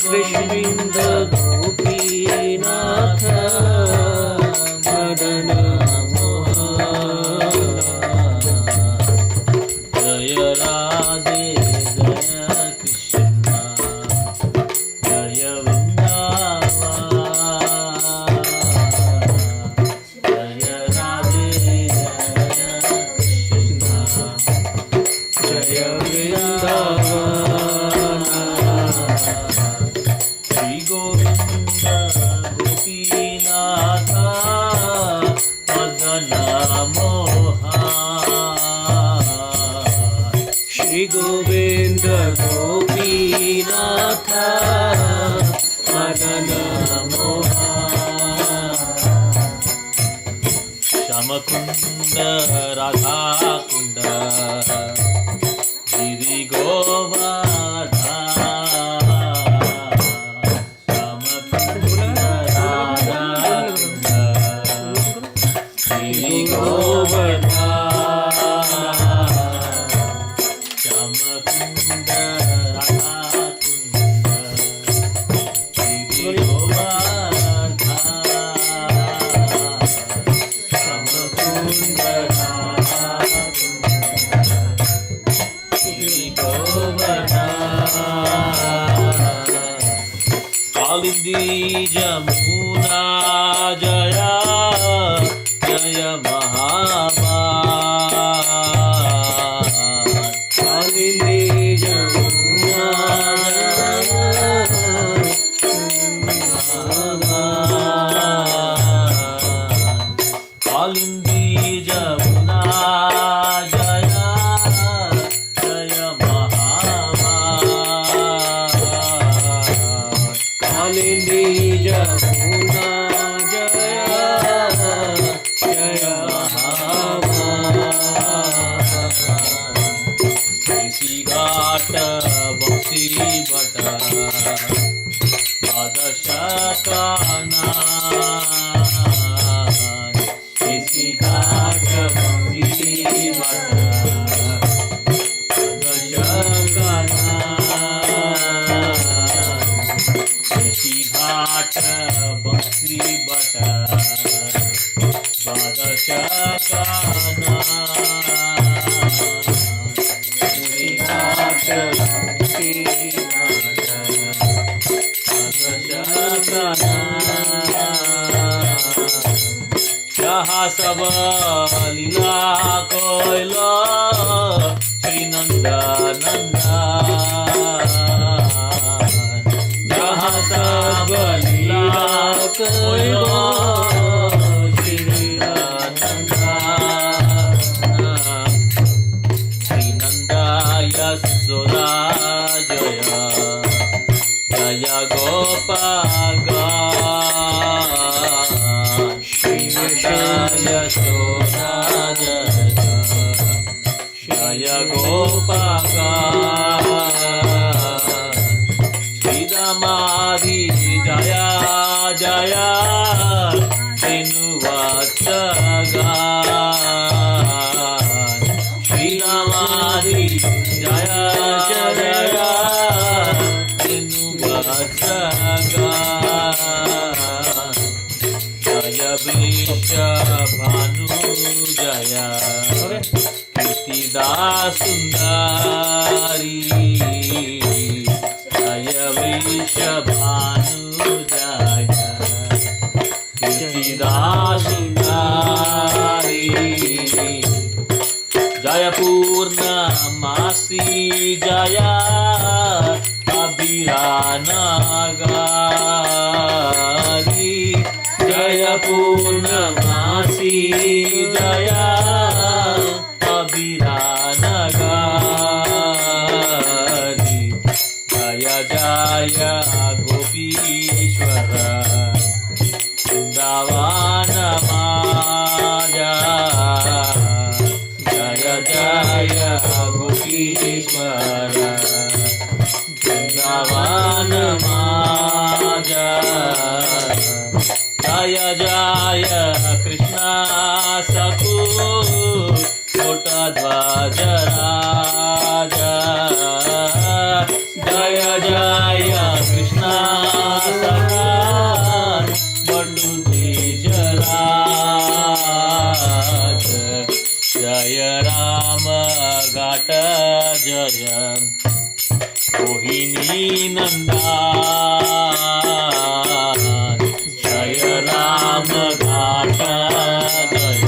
कृष्णविन्द गोपीनाथ मदन जय राधे जय कृष्ण जय वृंदावन जय राधे जय कृष्ण जय वृंदावन श्री गोविंद गोपीनाथ मदन मोहन श्री गोविंद गोपीनाथ मदन मोहन श्यामकुंड राधाकुंड गिरि गोवर्धन श्यामकुंड राधाकुंड गिरि गोवर्धन श्यामकुंड राधाकुंड गिरि गोवर्धन श्यामकुंड राधाकुंड गिरि गोवर्धन कालिंदी जमुना जया जय महाबान कालिंदी जमुना कालिंदी जमुना जया जय महाबान कालिंदी जमुना जया जय महाबान किसी घाट भक्ति बट बादशाह किसी घाट भक्ति बट किसी घाट भक्ति बट जहाँ सब लीला कोयल श्री नंदनंदन जहाँ सब लीला कोयल श्री नंदनंदन श्री नंदा यशोदा जय जय गोपाल श्री यशोदा जय जय गोपाल श्री दामादि जय जय श्री दामादि जय जय जय वृष भानु जय कीर्तिदा सुंदरी जय वृष भानु जय कीर्तिदा सुंदरी जय पूर्णमासी जय अभिरानगारी जय पूर्णमासी जय अभिरानगारी जय जय गोपीश्वर वृंदावन माया जय जय गोपीश्वर वृंदावन माया जय जय कृष्ण सखु कोट ध्वज राजा जय जय कृष्ण जय मोहिनी नंदा जय राम घाट जय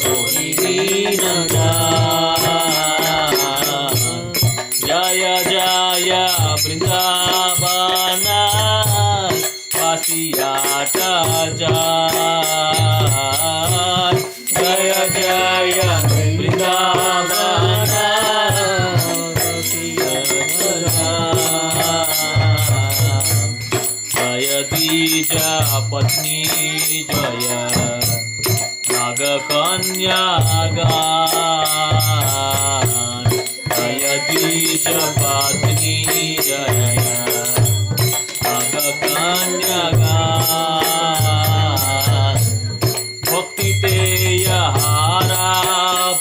मोहिनी नंदा जय जय वृंदावन वासियाट जय जय वृंदावन जय द्विज पत्नी जय नाग कन्या जय द्विज पत्नी जय नाग कन्या भक्ति तेयहारा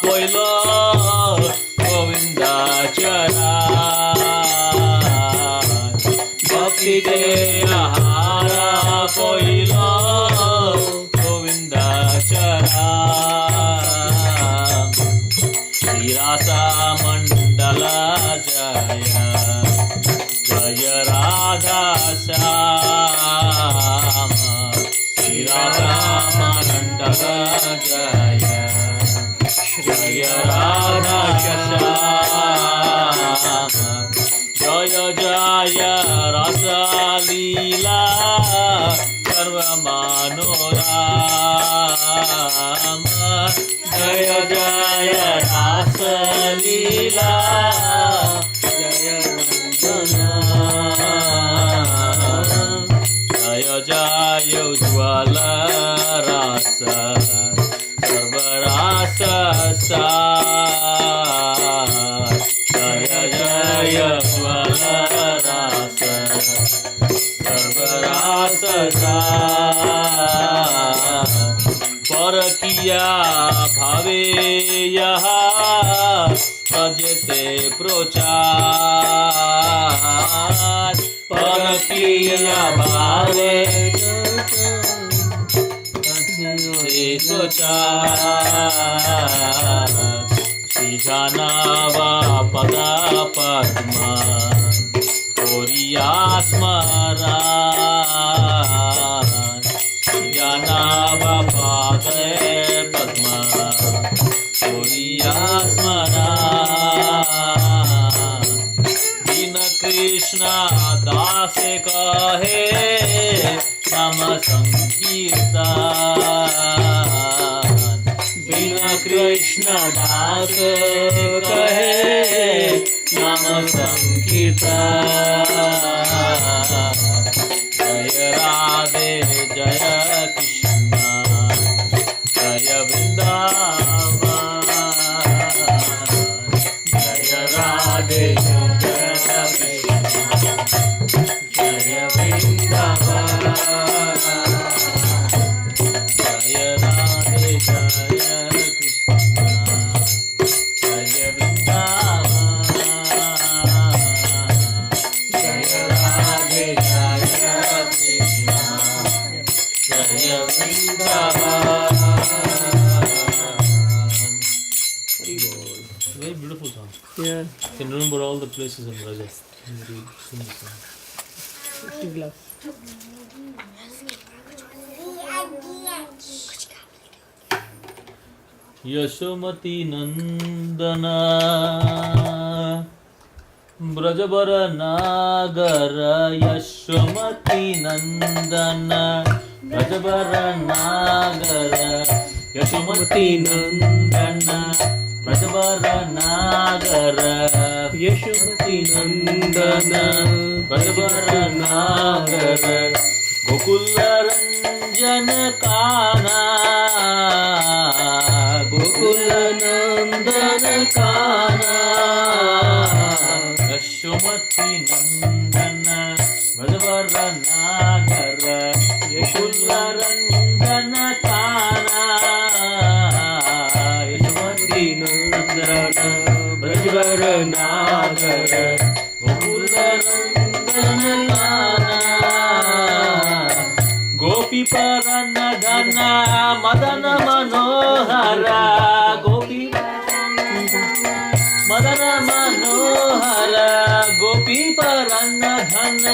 पहिलो गोविंदाचरा भक्ति तेयहारा पहिलो गोविंदाचरा श्रीरासा मंडल जय जय राधा श्याम श्रीराधा मंडल जय जय राधा श्याम जय जय रसलीला सर्वमनोरम जय जय रासलीला जय जय जय उज्ज्वल रास सर्वरास जय जय उज्ज्वल रास सर्वरास परकिया भावे यह सजते प्रचार परकिया भावे प्रचार श्रीजानावा पदा पद्मा कोरिया स्मरा श्रीजानावा पादे पद्मा कोरिया स्मरा दीन कृष्ण दास कहे नाम संकीर्तन दीन कृष्ण दास कहे नाम संकीर्तन जय राधे जय कृष्ण जय वृंदावन जय राधे जय कृष्ण जय वृंदावन जय राधे जय कृष्ण जय वृंदावन जय राधे जय कृष्ण जय Vrindavan. Very beautiful song. Yeah. I can remember all the places in Rajasthan. Very sing the song. Yashomati नंदन ब्रजबर नागर यशोमती नंदन ब्रजबर नागर यशोमती नंदन ब्रजबर नागर यशोमती नंदन ब्रजबर नागर गोकुल रंजन काना गोकुल नंदन काना यशोमती नंदन ब्रजबर नागर गोकुल रंजन काना यशोमती नंदन ब्रजबर नागर गोकुल रंजन काना गोपी परन धन मदन मनोहर गोपी मदन गोपी परन्न धन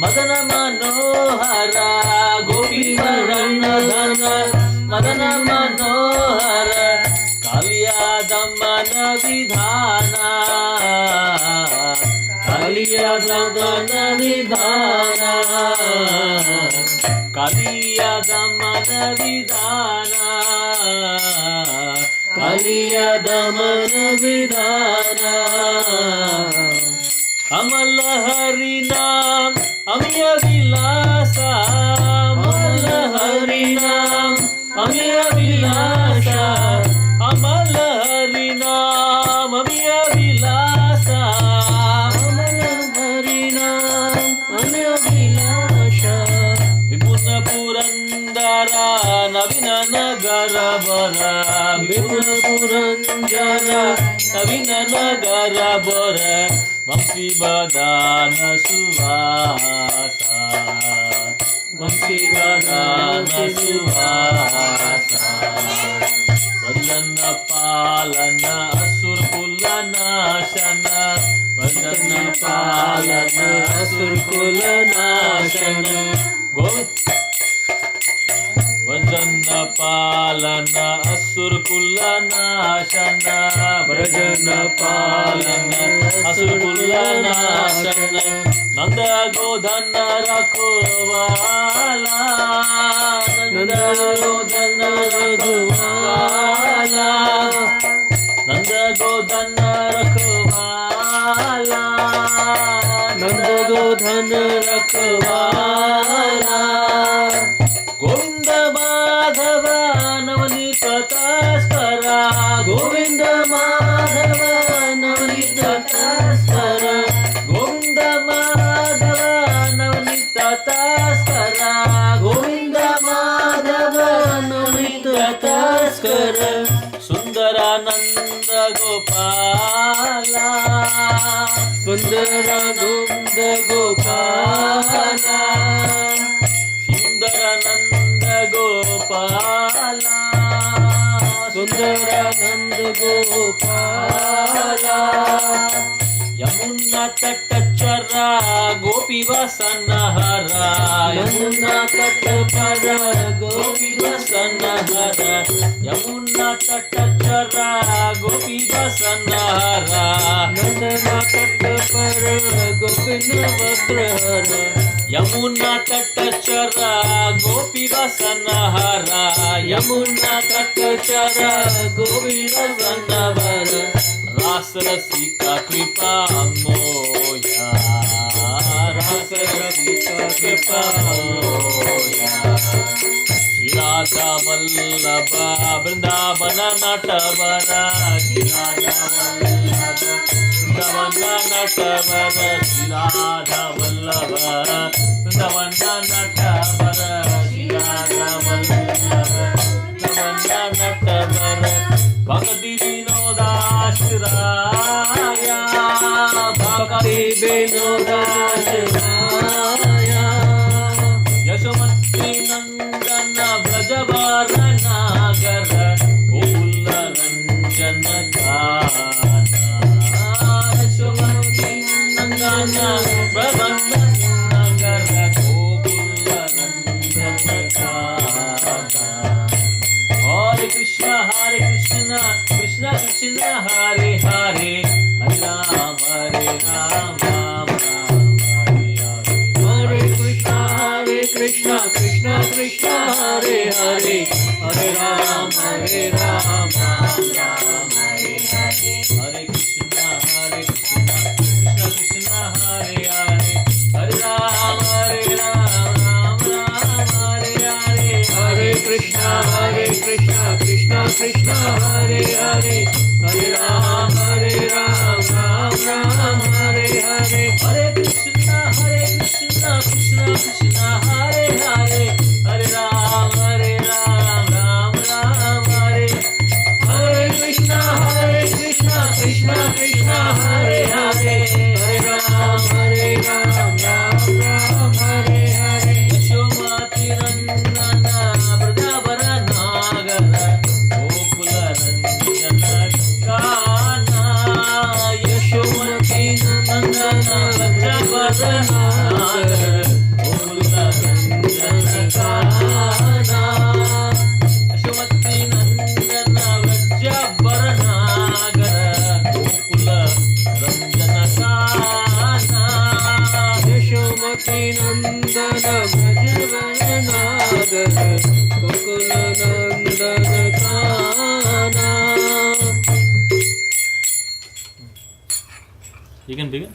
मदन मनोहर गोपी परन्न धन मदन मनोहर कालिया दमन विधान कालिया दमन विधान कालिया दमन विधान कालिया दमन विधान अमल हरि नाम अमिय विलासा अमल हरि नाम अमिय विलासा अमल हरि नाम अमिय विलासा अमल हरि नाम अमिय विलासा विपुन पुरंदर नवीन नगर बर विपुन पुरंदर नवीन नगर बर वंशी बदान सुवासा वंशी बदान सुवासा वंदन पालन असुर कुल नाशन वंदन पालन असुर कुल नाशन वजन पालन असुर कुल नाशन व्रजन पालन असुर कुल नाशन नंद गोधन रखवाला नंद गोधन रखवाला नंद गोधन रखवाला नंद गोधन रखवाला गोविंद माधव नवनीत तस्करा गोविंद माधव नवनीत तस्करा गोविंद माधव नवनीत तस्करा गोविंद माधव नवनीत तस्करा सुंदरानंद गोपाला सुंदरानंद गोपाला सुंदरानंद गोपाला सुंदरानंद गोपाला यमुना तट चरा गोपी वसन हरा यमुना तट पर गोपी वसन हरा यमुना तट चरा गोपी वसन हरा यमुना तट पर गोपी वस्त्र हरा यमुना तट चरा गोपी वसन हरा यमुना तट चरा गोपी वसन हरा रास रसिका कृपा मोया रास रसिका कृपा मोया श्री राधा वल्लभ वृंदावन नटवरा श्री राधा वल्लभ वृंदावन नटवरा श्री राधा वल्लभ वृंदावन नटवरा श्री राधा वल्लभ वृंदावन नटवरा भक्ति विनोदाश्रया भक्ति विनोदाश्रया यशोमती नंदन ब्रजवार नागर गोकुल रंजन गाना यशोमती नंदन ब्रजवार नागर गोकुल रंजन गाना हरे कृष्ण कृष्ण कृष्ण हरे हरे हरे राम राम राम हरे कृष्ण कृष्ण कृष्ण हरे हरे हरे राम राम राम हरे हरे हरे कृष्ण कृष्ण कृष्ण हरे हरे हरे राम राम हरे हरे हरे कृष्ण कृष्ण कृष्ण हरे हरे हरे राम राम राम हरे हरे हरे कृष्ण कृष्ण कृष्ण हरे हरे हरे राम राम राम हरे हरे कृष्ण कृष्ण कृष्ण हरे हरे हरे राम राम राम हरे हरे यशोमती नंदन वृंदावन नागर गोकुल रंजन गाना यशोमती नंदन You can begin?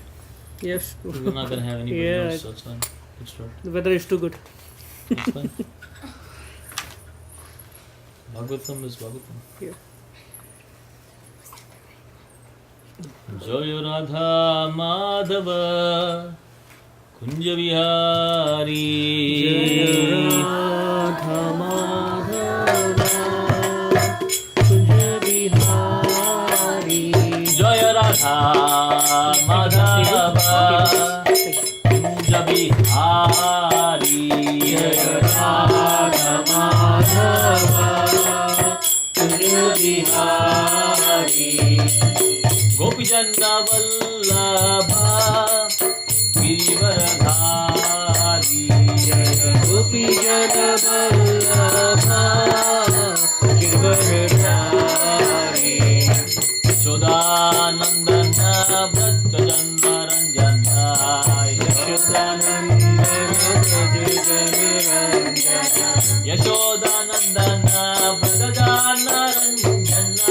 Yes. We're not going to have anybody else, so it's fine. Let's start. The weather is too good. It's fine. Bhagavatam is Bhagavatam. Yeah. Jaya Radha Madhava Kunja Vihari. Jaya Radha Madhava Kunja Vihari. Jaya Radha Madhava Kunja Vihari. Jaya Radha Madhava Kunja Vihari. Gopi Jana Vallabha Girivaradhari. Gopi Jana Vallabha Girivaradhari. Yashodanandana Brajjana Ranjana. Yashodanandana Brajjana Ranjana.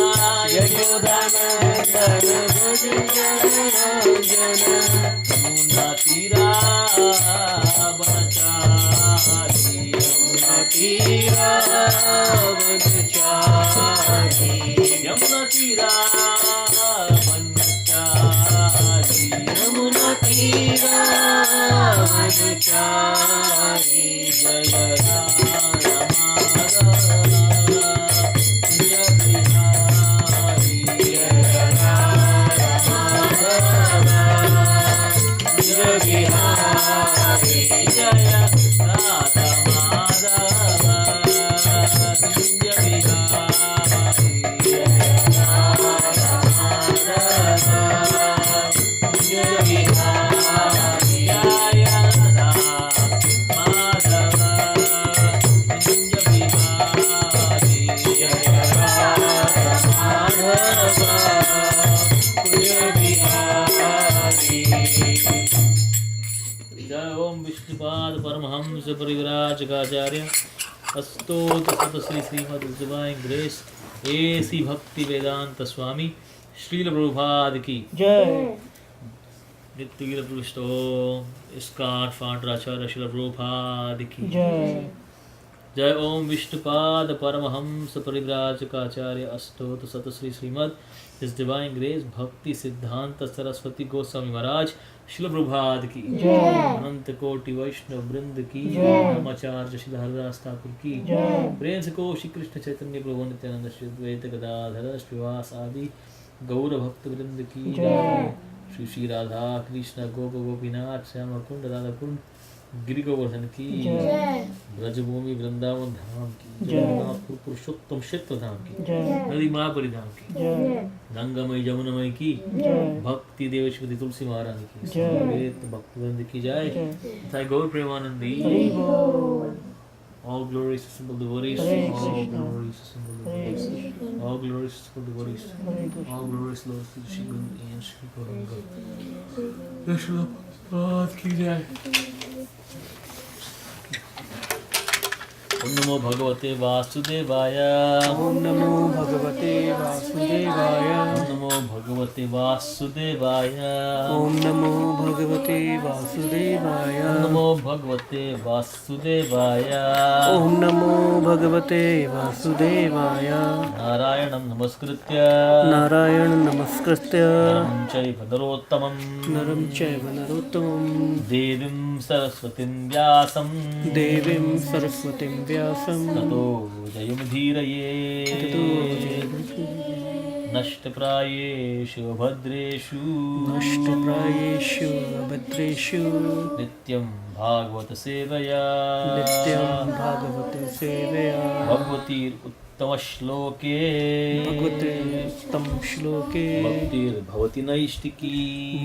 Yamuna Tira Vanachari. Yamuna Tira Vanachari. Yamuna Tira Vanachari. Yamuna Tira Vanachari. Jaya Radha Madhava Kunja Vihari. Jaya Radha Madhava Kunja Vihari. Jaya Radha Madhava Kunja Vihari. Jaya Radha Madhava Kunja Vihari. Jaya Radha Madhava Kunja Vihari. Jaya Radha Madhava Kunja Vihari. जय ओम Vishnupad Paramhans Parivrajakacharya Ashtottara Shata Sri Srimad divine grace A C Bhaktivedanta स्वामी श्रील प्रभुपाद की जय। नित्य गिर पृष्ठो स्काट फांटराचार्य श्रील प्रभुपाद की जय। जय ओम Vishnupad Paramhans Parivrajakacharya Ashtottara Shata Sri Shrimad His Divine Grace भक्ति सिद्धांत सरस्वती गोस्वामी महाराज श्रील प्रभुपाद की अनंत कोटि वैष्णव वृंद की ब्रह्मचार्य श्री हरिदास ठाकुर की प्रेम से को श्री कृष्ण चैतन्य प्रभु नित्यानंद श्री द्वैत गदाधर श्रीवास आदि गौर भक्त वृंद की श्री श्री राधा कृष्ण गोप गोपीनाथ श्याम कुंड राधा कुंड गिरि गोवर्धन की ब्रजभूमि वृंदावन धाम की जगन्नाथपुर पुरुषोत्तम क्षेत्र धाम की नदी महापुरी धाम की गंगामय जमुनामय की भक्ति देवश्वती तुलसी महारानी की समेत भक्तवृंद की जय तथा गौर Premanandi all glories to simple devotees, all glories to simple devotees, all glories to simple devotees, all glories Lord Sri Shivan and Shri Gauranga. Yashua Prabhupada ki jai. Om Namo Bhagavate Vasudevaya. Om Namo Bhagavate Vasudevaya. Om Namo Bhagavate Vasudevaya. Om Namo Bhagavate Vasudevaya. Om Namo Bhagavate Vasudevaya. Om Namo Bhagavate Vasudevaya. Narayanam Namaskritya. Narayan Namaskritya. Naram Chaiva Narottamam. Naram Chaiva Narottamam. Devim Saraswatim Vyasam. Devim Saraswatim Vyasam. Tato Jayamudhiraye. Nashtapradeshu Bhadreshu. Nashtapradeshu Bhadreshu. Nityam Bhagavata Sevaya. Nityam Bhagavate Sevaya. Bhagavatir उत्तमश्लोके भगवते उत्तम श्लोके भक्तिर्भवति नैष्टिकी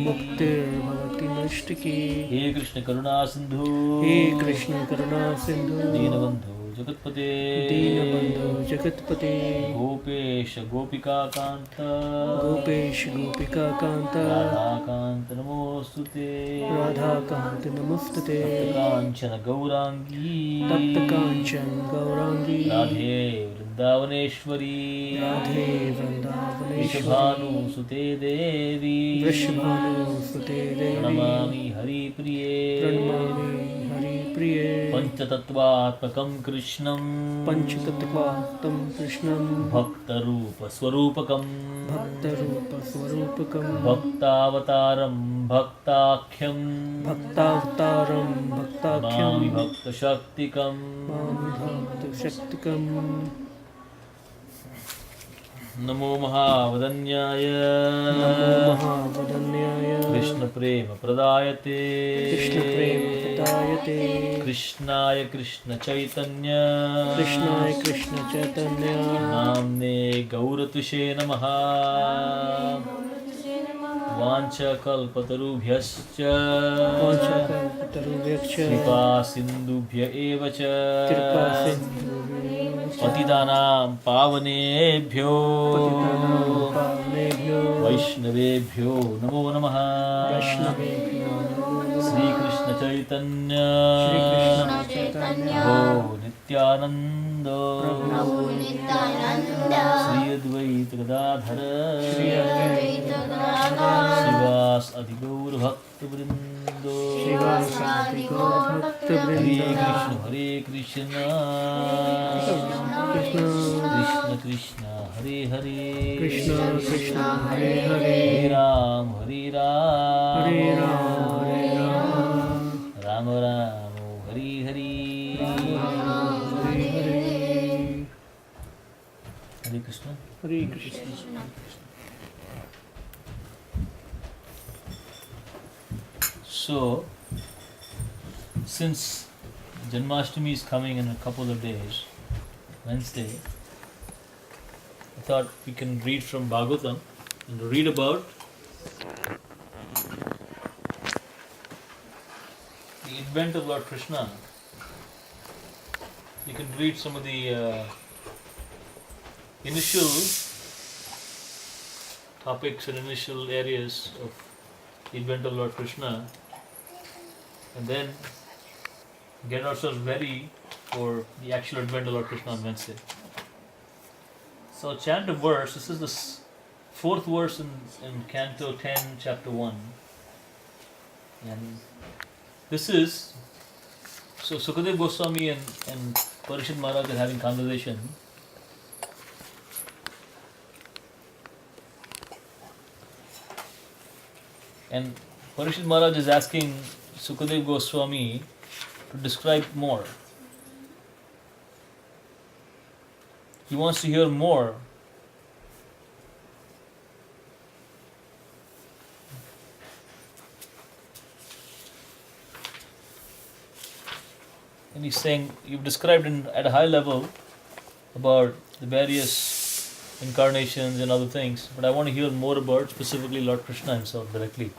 मुक्तिर्भवति नैष्टिकी। हे कृष्ण करुणा सिंधु हे कृष्ण करुणा सिंधु दीनबंधु जगत्पते दीनबंधु जगत्पते गोपेश गोपिका कांत गोपेश गोपिका कांत राधाकांत नमोस्तुते राधाकांत नमस्तुते कांचन गौरांगी तप्त कांचन गौरांगी राधे वृंदावनेश्वरी राधे वृंदावनेश्वरी वृषभानुसुते देवी वृषभानुसुते देवी प्रणमामि हरिप्रिये प्रणमामि हरिप्रिये पंचतत्त्वात्मकं कृष्णं पंचतत्त्वात्मकं कृष्णं भक्तरूपस्वरूपकं भक्तरूपस्वरूपकं भक्तावतारं भक्ताख्यं भक्तावतारं भक्ताख्यं नमामि भक्तशक्तिकं मामि भक्तशक्तिकम्। नमो महावदन्याय नमो महावदन्याय कृष्णप्रेमप्रदायते कृष्णप्रेमप्रदायते कृष्णाय कृष्णचैतन्य कृष्णाय कृष्णचैतन्य नाम्ने गौरतुषे नमः वाञ्छकल्पतरुभ्यश्च वाञ्छकल्पतरुभ्यश्च कृपा सिन्धुभ्य एव च कृपासिन्धुभ्यश्च पतितानां पावनेभ्यो पावनेभ्यो वैष्णवेभ्यो नमो नमः वैष्णवेभ्यो नमो नमः। श्रीकृष्ण चैतन्य श्रीकृष्ण चैतन्य प्रभो नित्यानंद प्रभु नित्यानंद श्री अद्वैत गदाधर श्री अद्वैत गदाधर शिवास अधिगौर भक्त वृंदो श्रीवासादि गौरभक्तवृंद। हरे कृष्ण कृष्ण कृष्ण कृष्ण हरे हरे कृष्ण कृष्ण हरे हरे हरे राम हरे राम हरे राम हरे राम राम राम हरे हरे हरे हरे हरे कृष्ण हरे Krishna. So, since Janmashtami is coming in a couple of days, Wednesday, I thought we can read from Bhagavatam and read about the advent of Lord Krishna. You can read some of the initial topics and initial areas of the advent of Lord Krishna, and then get ourselves ready for the actual advent of Lord Krishna on Wednesday. So chant a verse. This is the fourth verse in Canto 10, Chapter 1. And this is, so Sukadev Goswami and Parishad Maharaj are having conversation. And Parishad Maharaj is asking Sukadev Goswami to describe more. He wants to hear more. And he's saying, you've described at a high level about the various incarnations and other things, but I want to hear more about specifically Lord Krishna himself directly.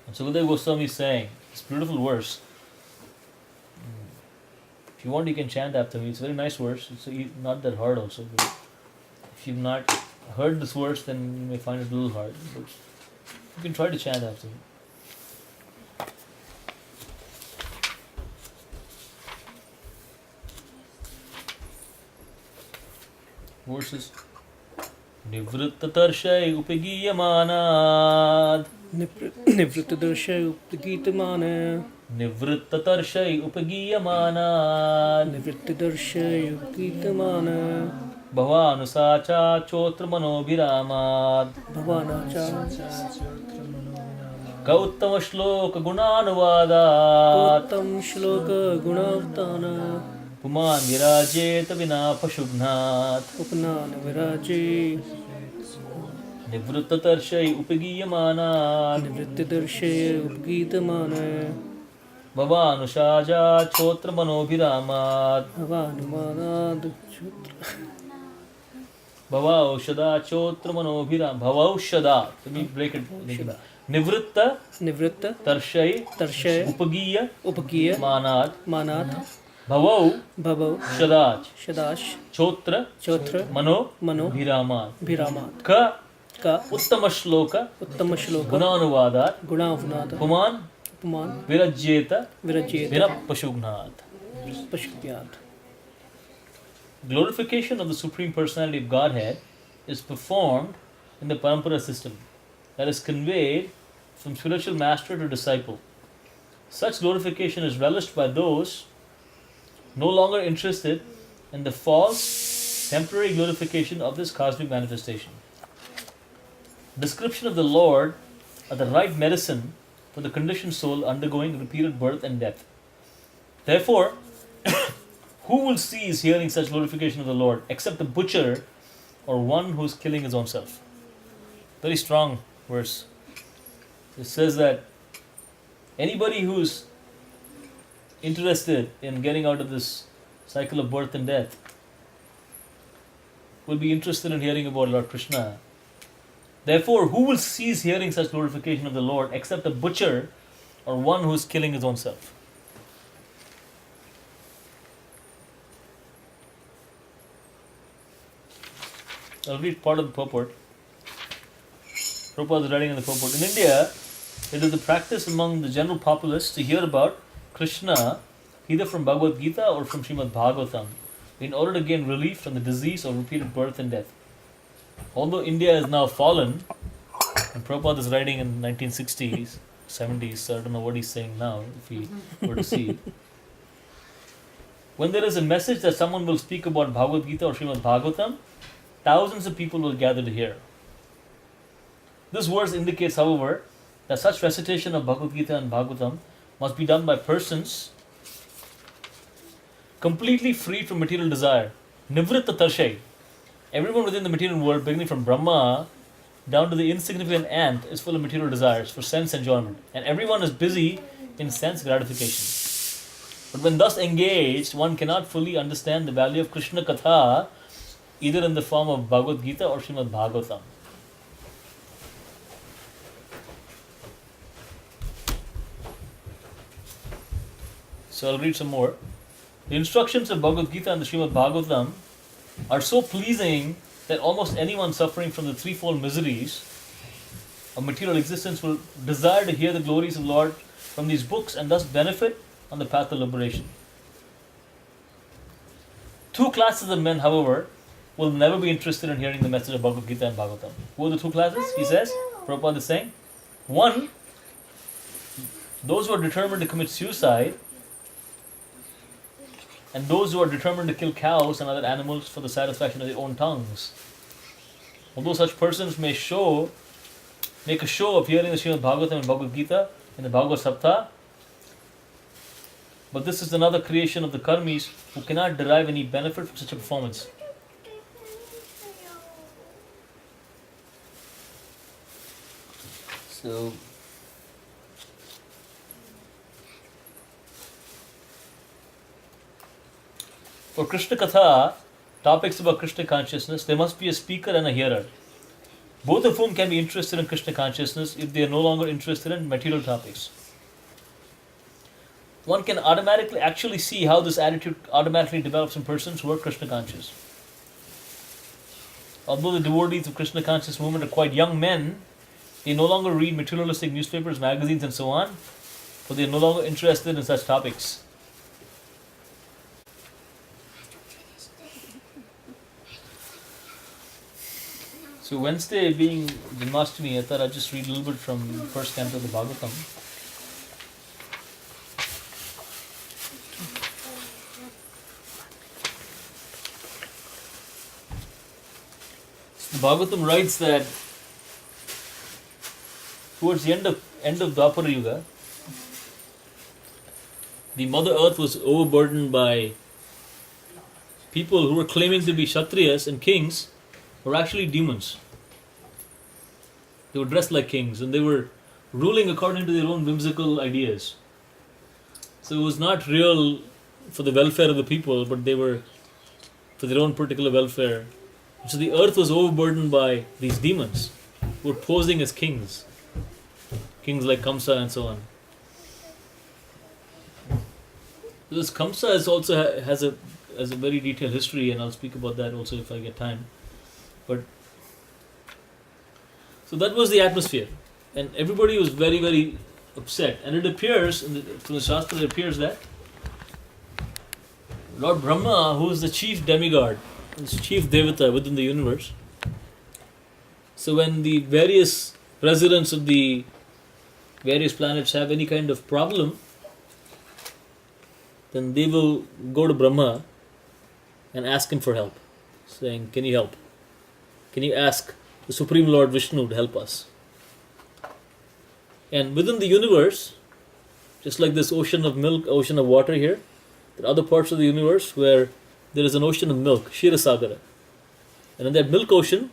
And Sukadev Goswami is saying, this beautiful verse. If you want, you can chant after me. It's a very nice verse. It's not that hard also. But if you've not heard this verse, then you may find it a little hard. But you can try to chant after me. Verses. Nivrittatarshai upagiyamanad. निवृत्तदर्शय उपगीतमान Nivrittatarshai upagiyamanad. निवृत्तदर्शय उपगीतमान Bhavanusacha chotramanobhiramad. भवानाचार्य Gauttama shloka gunanuvadat. Gautam श्लोक गुणावतान Puman virajeta vina pashubhnat. उपनान विराजे Nivrittatarshai upagiyamanad. निवृत्तदर्शय उपगीतमान Bhavanushāja chotra manobhirāmāt. Bhavanumanad Chutra. Bhavaushada chotra manobhiram. Bhavaushada. Let me break it. Shada. Nivritta Nivritta tarshai Tarshaya upagiya Upakiya manat Manat bhavau Bhavau shadach Shadash chotra Chotra mano Mano bhiramat. Bhiramat Ka Ka uttama shloka Uttama Shloka gunanuvadat Gunavnada puman Puman virajyeta Virajeta vinapashugnat. Pashupyat. Glorification of the Supreme Personality of Godhead is performed in the Parampara system, that is conveyed from spiritual master to disciple. Such glorification is relished by those no longer interested in the false, temporary glorification of this cosmic manifestation. Description of the Lord are the right medicine for the conditioned soul undergoing repeated birth and death. Therefore, who will cease hearing such glorification of the Lord except the butcher or one who is killing his own self? Very strong verse. It says that anybody who's interested in getting out of this cycle of birth and death will be interested in hearing about Lord Krishna. Therefore, who will cease hearing such glorification of the Lord except a butcher or one who is killing his own self? I'll read part of the purport. Prabhupada is writing in the purport. In India, it is the practice among the general populace to hear about Krishna either from Bhagavad Gita or from Srimad Bhagavatam in order to gain relief from the disease of repeated birth and death. Although India is now fallen, and Prabhupada is writing in 1960s, 70s, so I don't know what he's saying now if he were to see it. When there is a message that someone will speak about Bhagavad Gita or Srimad Bhagavatam, thousands of people will gather to hear. This verse indicates, however, that such recitation of Bhagavad Gita and Bhagavatam must be done by persons completely freed from material desire. Nivritta Tarshai. Everyone within the material world, beginning from Brahma down to the insignificant ant, is full of material desires for sense enjoyment, and everyone is busy in sense gratification. But when thus engaged, one cannot fully understand the value of Krishna Katha, either in the form of Bhagavad Gita or Srimad Bhagavatam. So I'll read some more. The instructions of Bhagavad Gita and the Srimad Bhagavatam are so pleasing that almost anyone suffering from the threefold miseries of material existence will desire to hear the glories of the Lord from these books and thus benefit on the path of liberation. Two classes of men, however, will never be interested in hearing the message of Bhagavad Gita and Bhagavatam. Who are the two classes? He says, Prabhupada is saying, one, those who are determined to commit suicide, and those who are determined to kill cows and other animals for the satisfaction of their own tongues. Although such persons may make a show of hearing the Srimad Bhagavatam and Bhagavad Gita in the Bhagavad Saptah, but this is another creation of the karmis who cannot derive any benefit from such a performance. So, for Krishna Katha, topics about Krishna consciousness, there must be a speaker and a hearer, both of whom can be interested in Krishna consciousness if they are no longer interested in material topics. One can actually see how this attitude automatically develops in persons who are Krishna conscious. Although the devotees of Krishna conscious movement are quite young men, they no longer read materialistic newspapers, magazines and so on, for they are no longer interested in such topics. So Wednesday being Janmashtami, I thought I'd just read a little bit from the first canto of the Bhagavatam. So the Bhagavatam writes that towards the end of Dwapara Yuga, the Mother Earth was overburdened by people who were claiming to be Kshatriyas and kings, were actually demons. They were dressed like kings and they were ruling according to their own whimsical ideas. So it was not real for the welfare of the people, but they were for their own particular welfare. So the earth was overburdened by these demons who were posing as kings. Kings like Kamsa and so on. This Kamsa has a very detailed history, and I'll speak about that also if I get time. But so that was the atmosphere, and everybody was very, very upset. And it appears from the Shastra, it appears that Lord Brahma, who is the chief demigod, the chief devata within the universe. So when the various presidents of the various planets have any kind of problem, then they will go to Brahma and ask him for help, saying, "Can you help? Can you ask the Supreme Lord Vishnu to help us?" And within the universe, just like this ocean of milk, ocean of water here, there are other parts of the universe where there is an ocean of milk, Kshirasagara. And in that milk ocean,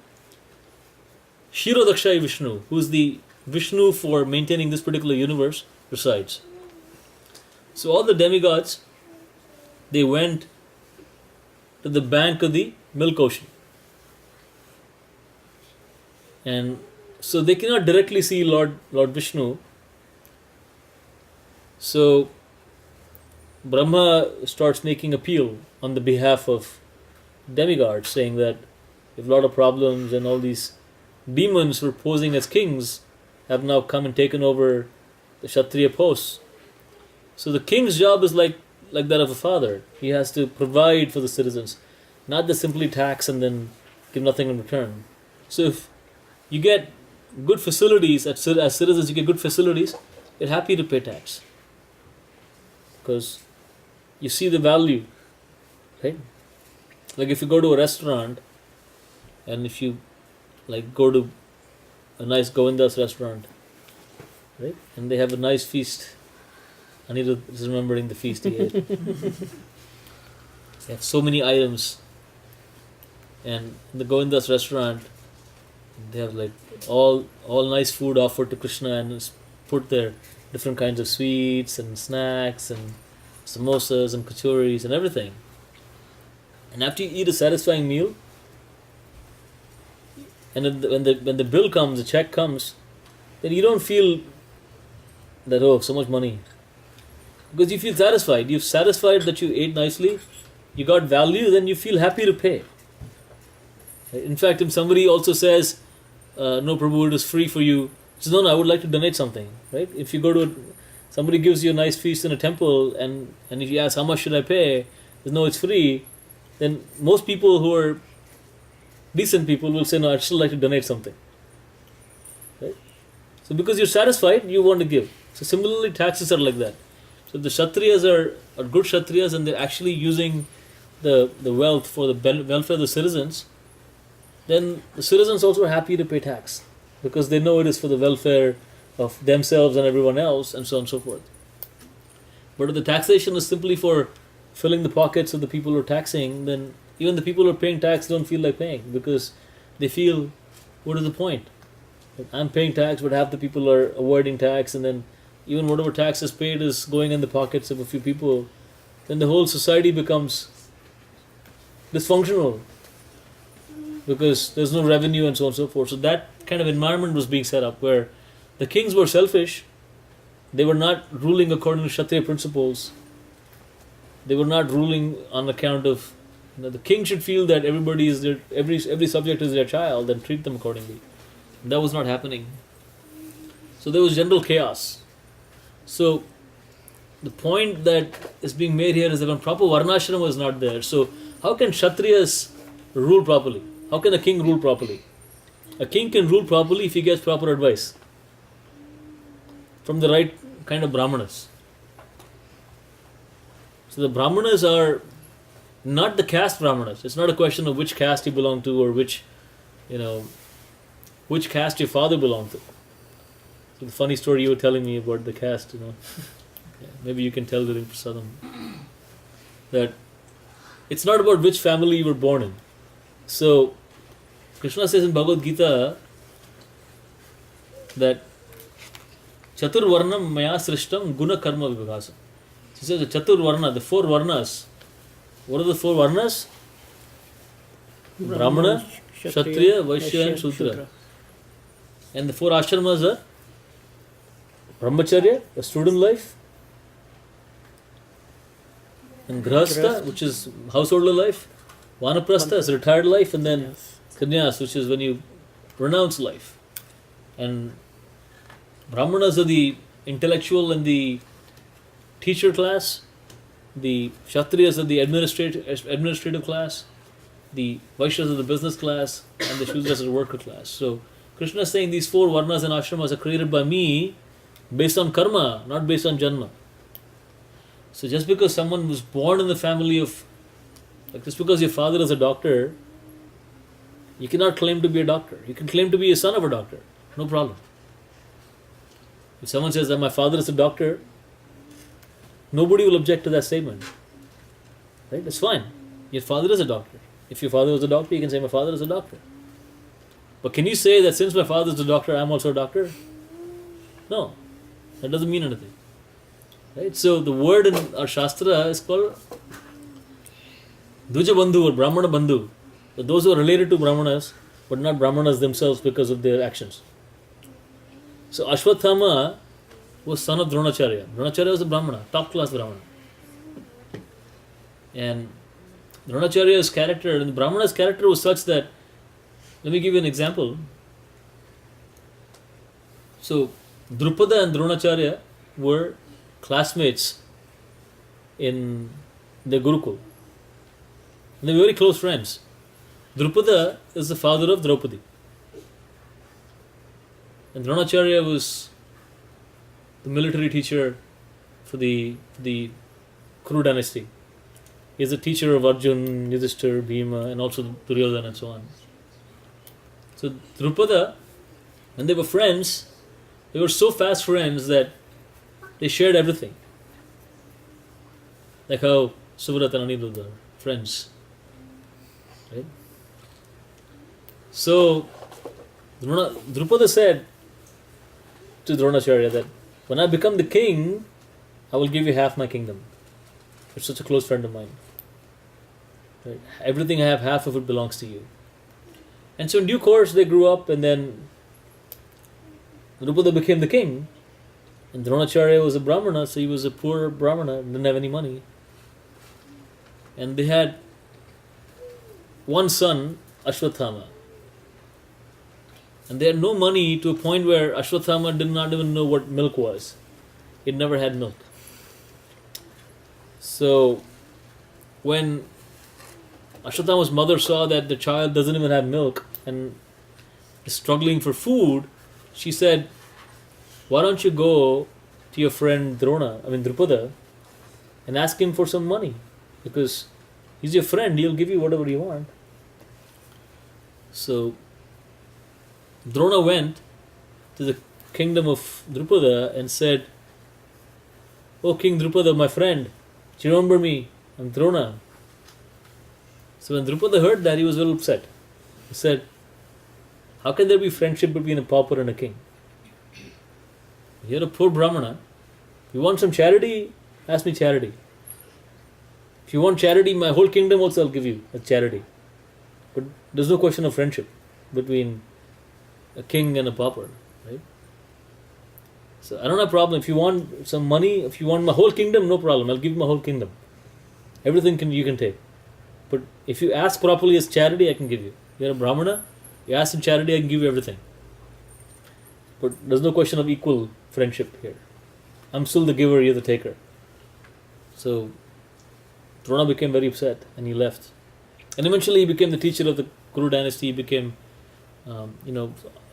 Kshirodakshai Vishnu, who is the Vishnu for maintaining this particular universe, resides. So all the demigods, they went to the bank of the milk ocean. And so they cannot directly see Lord Vishnu. So Brahma starts making appeal on the behalf of demigods, saying that if a lot of problems and all these demons who are posing as kings have now come and taken over the Kshatriya posts. So the king's job is like that of a father. He has to provide for the citizens, not just simply tax and then give nothing in return. So if you get good facilities, as citizens you get good facilities, you're happy to pay tax. Because you see the value, right? Like if you go to a restaurant, and if you like go to a nice Govinda's restaurant, right? And they have a nice feast. Anirudh is remembering the feast he ate. They have so many items. And in the Govinda's restaurant, they have like all nice food offered to Krishna, and it's put there different kinds of sweets and snacks and samosas and kachoris and everything. And after you eat a satisfying meal, and when the bill comes, the check comes, then you don't feel that, oh, so much money. Because you feel satisfied. You're satisfied that you ate nicely, you got value, then you feel happy to pay. In fact, if somebody also says, no, Prabhu, it is free for you, says, no, I would like to donate something. Right? If you go to somebody gives you a nice feast in a temple, and if you ask how much should I pay, says, no, it's free, then most people who are decent people will say, no, I'd still like to donate something. Right? So because you're satisfied, you want to give. So similarly, taxes are like that. So the Kshatriyas are good Kshatriyas, and they're actually using the wealth for the welfare of the citizens. Then the citizens also are happy to pay tax, because they know it is for the welfare of themselves and everyone else, and so on and so forth. But if the taxation is simply for filling the pockets of the people who are taxing, then even the people who are paying tax don't feel like paying, because they feel, what is the point? I'm paying tax, but half the people are avoiding tax, and then even whatever tax is paid is going in the pockets of a few people. Then the whole society becomes dysfunctional, because there's no revenue and so on and so forth. So that kind of environment was being set up, where the kings were selfish. They were not ruling according to Kshatriya principles. They were not ruling on account of, the king should feel that everybody is their, every subject is their child, and treat them accordingly. And that was not happening. So there was general chaos. So the point that is being made here is that when proper varnashrama was not there, so how can Kshatriyas rule properly? How can a king rule properly? A king can rule properly if he gets proper advice from the right kind of brahmanas. So the brahmanas are not the caste brahmanas. It's not a question of which caste you belong to, or which caste your father belonged to. So the funny story you were telling me about the caste, yeah, maybe you can tell during Prasadam, that it's not about which family you were born in. So Krishna says in Bhagavad Gita that Chatur Varnam Maya Srishtam Guna Karma Vibhasam. She says the Chatur Varna, the four Varnas. What are the four Varnas? Brahmana, Kshatriya, Vaishya and Shudra. And the four ashramas are Brahmacharya, a student life, and Grahastha, which is householder life, Vanaprastha is retired life, and then Sannyas, which is when you renounce life. And Brahmanas are the intellectual and the teacher class, the Kshatriyas are the administrative class, the Vaishyas are the business class, and the Shudras are the worker class. So Krishna is saying these four Varnas and ashramas are created by me based on karma, not based on janma. So just because someone was born in the family of, like just because your father is a doctor, you cannot claim to be a doctor. You can claim to be a son of a doctor, no problem. If someone says that my father is a doctor, nobody will object to that statement. Right? That's fine. Your father is a doctor. If your father was a doctor, you can say my father is a doctor. But can you say that since my father is a doctor, I'm also a doctor? No. That doesn't mean anything. Right? So the word in our Shastra is called Dvija Bandhu or Brahmana Bandhu. So those who are related to Brahmanas, but not Brahmanas themselves because of their actions. So Ashwathama was son of Dronacharya. Dronacharya was a Brahmana, top class Brahmana. And Dronacharya's character and the Brahmana's character was such that, let me give you an example. So Drupada and Dronacharya were classmates in the Gurukul. And they were very close friends. Drupada is the father of Draupadi. And Dronacharya was the military teacher for the Kuru dynasty. He is the teacher of Arjun, Yudhishthir, Bhima, and also Duryodhana and so on. So Drupada, when they were friends, they were so fast friends that they shared everything. Like how Suvrata and Aniruddha are friends. Right? So Drupada said to Dronacharya that when I become the king, I will give you half my kingdom. You're such a close friend of mine. Right? Everything I have, half of it belongs to you. And so in due course they grew up, and then Drupada became the king, and Dronacharya was a Brahmana, so he was a poor Brahmana, didn't have any money. And they had one son, Ashwathama. And they had no money to a point where Ashwathama did not even know what milk was. He'd never had milk. So when Ashwathama's mother saw that the child doesn't even have milk and is struggling for food, she said, why don't you go to your friend Drupada, and ask him for some money, because he's your friend, he'll give you whatever you want. So Drona went to the kingdom of Drupada and said, "Oh King Drupada, my friend, do you remember me? I'm Drona." So when Drupada heard that, he was well upset. He said, how can there be friendship between a pauper and a king? You're a poor Brahmana. If you want some charity, ask me charity. If you want charity, my whole kingdom also I'll give you as charity. But there's no question of friendship between a king and a pauper, right? So I don't have a problem. If you want some money, if you want my whole kingdom, no problem. I'll give you my whole kingdom. Everything you can take. But if you ask properly as charity, I can give you. You're a Brahmana, you ask in charity, I can give you everything. But there's no question of equal friendship here. I'm still the giver, you're the taker. So Drona became very upset and he left. And eventually he became the teacher of the Kuru dynasty. He became,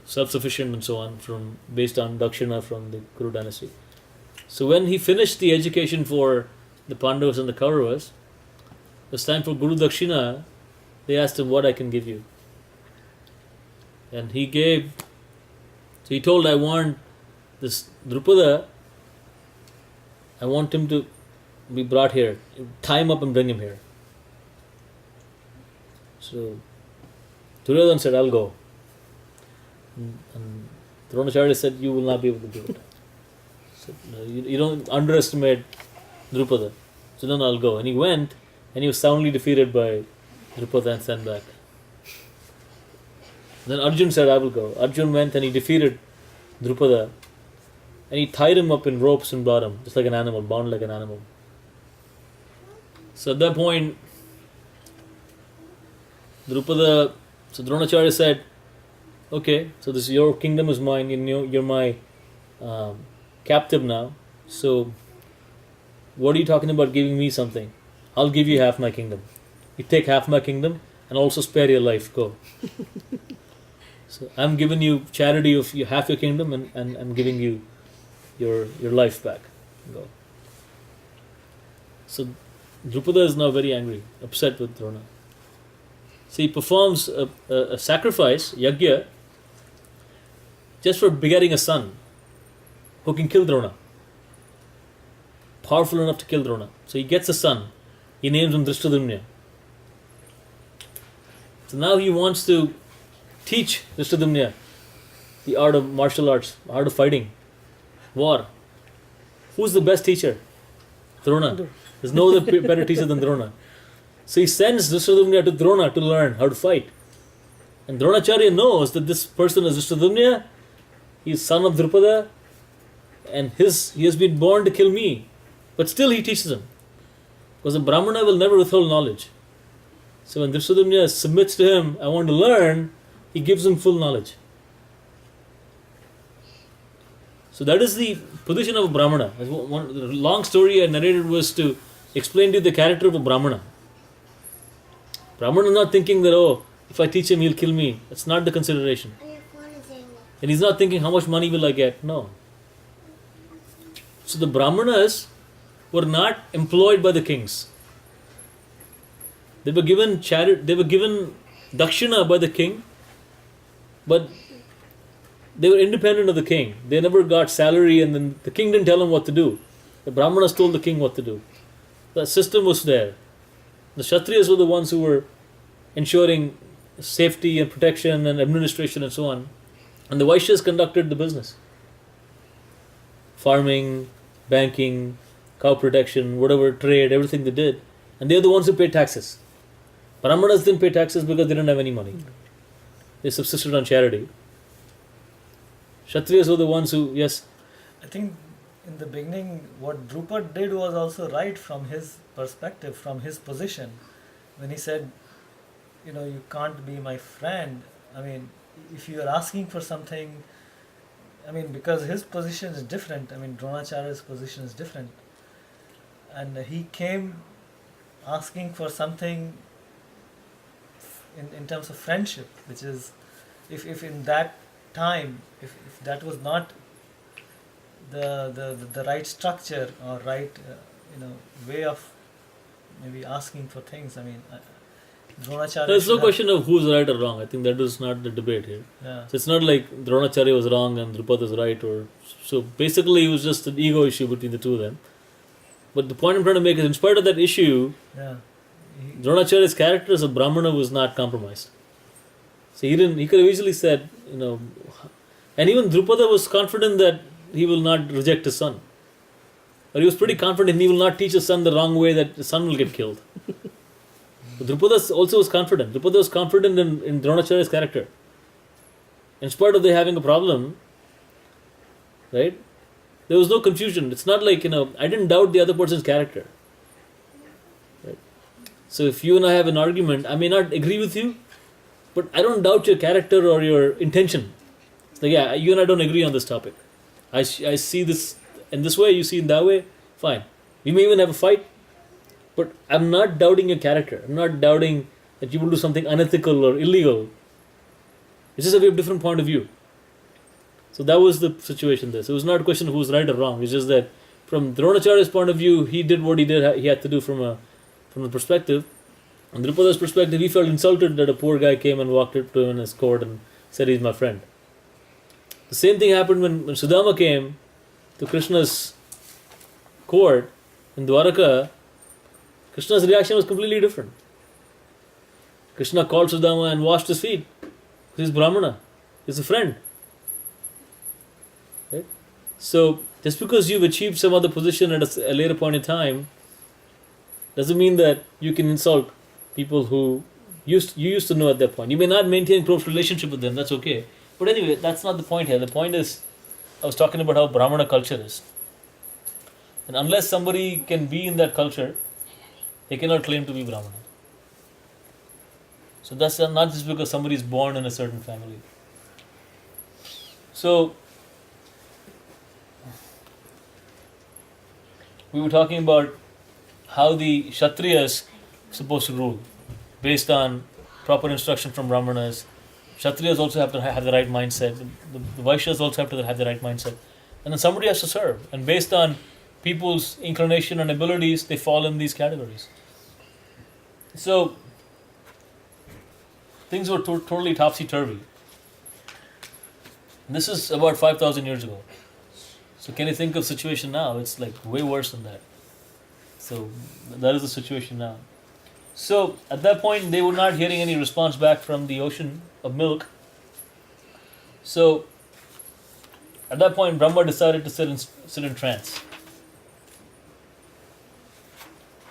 self-sufficient and so on, based on Dakshina from the Kuru dynasty. So when he finished the education for the Pandavas and the Kauravas, it was time for Guru Dakshina. They asked him what I can give you. And he gave, so he told, I want this Drupada, I want him to be brought here. Tie him up and bring him here. So Duryodhana said, I'll go. And Dronacharya said, you will not be able to do it. So, you don't underestimate Drupada. So then I'll go. And he went, and he was soundly defeated by Drupada and sent back. Then Arjun said, I will go. Arjun went and he defeated Drupada, and he tied him up in ropes and brought him, just like an animal, bound like an animal. So at that point, Dronacharya said, okay, so this your kingdom is mine, you're my captive now, so what are you talking about giving me something? I'll give you half my kingdom. You take half my kingdom and also spare your life, go. So I'm giving you charity of half your kingdom, and I'm giving you your life back. Go. So Drupada is now very angry, upset with Drona. So he performs a sacrifice, yajna, just for begetting a son who can kill Drona. Powerful enough to kill Drona. So he gets a son. He names him Drishtadumna. So now he wants to teach Drishtadumna the art of martial arts, art of fighting, war. Who's the best teacher? Drona. There's no other better teacher than Drona. So he sends Drishtadumna to Drona to learn how to fight. And Dronacharya knows that this person is Drishtadumna, he is son of Drupada, and he has been born to kill me. But still he teaches him. Because a Brahmana will never withhold knowledge. So when Drishtadumna submits to him, I want to learn, he gives him full knowledge. So that is the position of a Brahmana. One long story I narrated was to explain to you the character of a Brahmana. Brahmana is not thinking that, oh, if I teach him, he'll kill me. That's not the consideration. And he's not thinking, how much money will I get? No. So the Brahmanas were not employed by the kings. They were given dakshina by the king, but they were independent of the king. They never got salary, and then the king didn't tell them what to do. The Brahmanas told the king what to do. The system was there. The Kshatriyas were the ones who were ensuring safety and protection and administration and so on. And the Vaishyas conducted the business. Farming, banking, cow protection, whatever, trade, everything they did. And they are the ones who paid taxes. Brahmanas didn't pay taxes because they didn't have any money. They subsisted on charity. Kshatriyas were the ones who, yes. I think in the beginning, what Drupad did was also right from his perspective, from his position. When he said, you can't be my friend. I mean, if you are asking for something, because his position is different. Dronacharya's position is different. And he came asking for something in terms of friendship, which is, if in that time, if that was not the right structure or right way of maybe asking for things. Dronacharya. There's no question of who's right or wrong. I think that is not the debate here. Yeah. So it's not like Dronacharya was wrong and Drupada was right, so basically it was just an ego issue between the two of them. But the point I'm trying to make is, in spite of that issue, Dronacharya's character as a Brahmana was not compromised. So he could have easily said, and even Drupada was confident that he will not reject his son. Or he was pretty confident he will not teach his son the wrong way, that the son will get killed. But Drupada also was confident. Drupada was confident in Dronacharya's character. In spite of they having a problem, right? There was no confusion. It's not like, I didn't doubt the other person's character. Right? So if you and I have an argument, I may not agree with you, but I don't doubt your character or your intention. It's like, yeah, you and I don't agree on this topic. I see this in this way, you see in that way, fine. We may even have a fight, but I'm not doubting your character. I'm not doubting that you will do something unethical or illegal. It's just that we have a different point of view. So that was the situation there. So it was not a question of who's right or wrong. It's just that from Dronacharya's point of view, he did what he had to do from the perspective. From Drupada's perspective, he felt insulted that a poor guy came and walked up to him in his court and said he's my friend. The same thing happened when Sudama came to Krishna's court in Dwaraka. Krishna's reaction was completely different. Krishna called Sudama and washed his feet. He's Brahmana. He's a friend. Right? So just because you've achieved some other position at a later point in time doesn't mean that you can insult people who you used to know at that point. You may not maintain close relationship with them, that's okay. But anyway, that's not the point here. The point is, I was talking about how Brahmana culture is. And unless somebody can be in that culture, they cannot claim to be Brahmana. So that's not just because somebody is born in a certain family. So, we were talking about how the Kshatriyas are supposed to rule based on proper instruction from Brahmanas. Kshatriyas also have to have the right mindset. The Vaishyas also have to have the right mindset. And then somebody has to serve. And based on people's inclination and abilities, they fall in these categories. So, things were totally topsy-turvy. This is about 5,000 years ago. So can you think of situation now? It's like way worse than that. So that is the situation now. So at that point, they were not hearing any response back from the ocean of milk. So at that point, Brahma decided to sit in trance.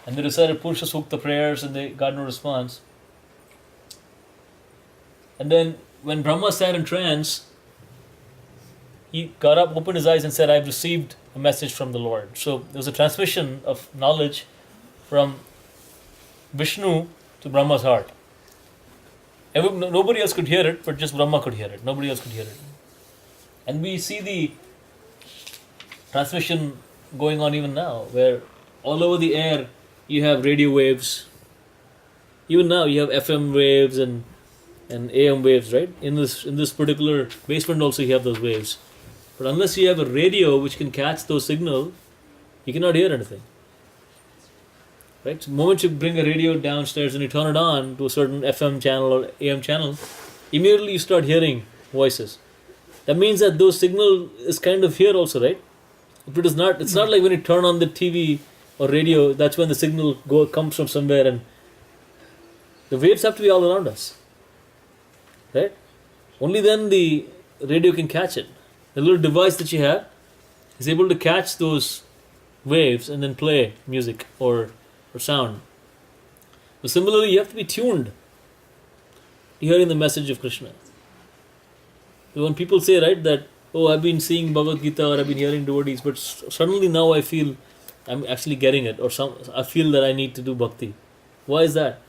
And they recited Purusha Sukta prayers and they got no response. And then when Brahma sat in trance, he got up, opened his eyes and said, I've received a message from the Lord. So there was a transmission of knowledge from Vishnu to Brahma's heart. Nobody else could hear it, but just Brahma could hear it. Nobody else could hear it. And we see the transmission going on even now, where all over the air you have radio waves. Even now you have FM waves and AM waves, right? In this particular basement also you have those waves. But unless you have a radio which can catch those signals, you cannot hear anything. Right? So the moment you bring a radio downstairs and you turn it on to a certain FM channel or AM channel, immediately you start hearing voices. That means that those signal is kind of here also, right? If it is not, it's not like when you turn on the TV or radio, that's when the signal comes from somewhere, and the waves have to be all around us. Right? Only then the radio can catch it. The little device that you have is able to catch those waves and then play music or sound. But similarly, you have to be tuned to hearing the message of Krishna. So when people say, right, that, oh, I've been seeing Bhagavad Gita or I've been hearing devotees, but suddenly now I feel I'm actually getting it, or I feel that I need to do bhakti. Why is that?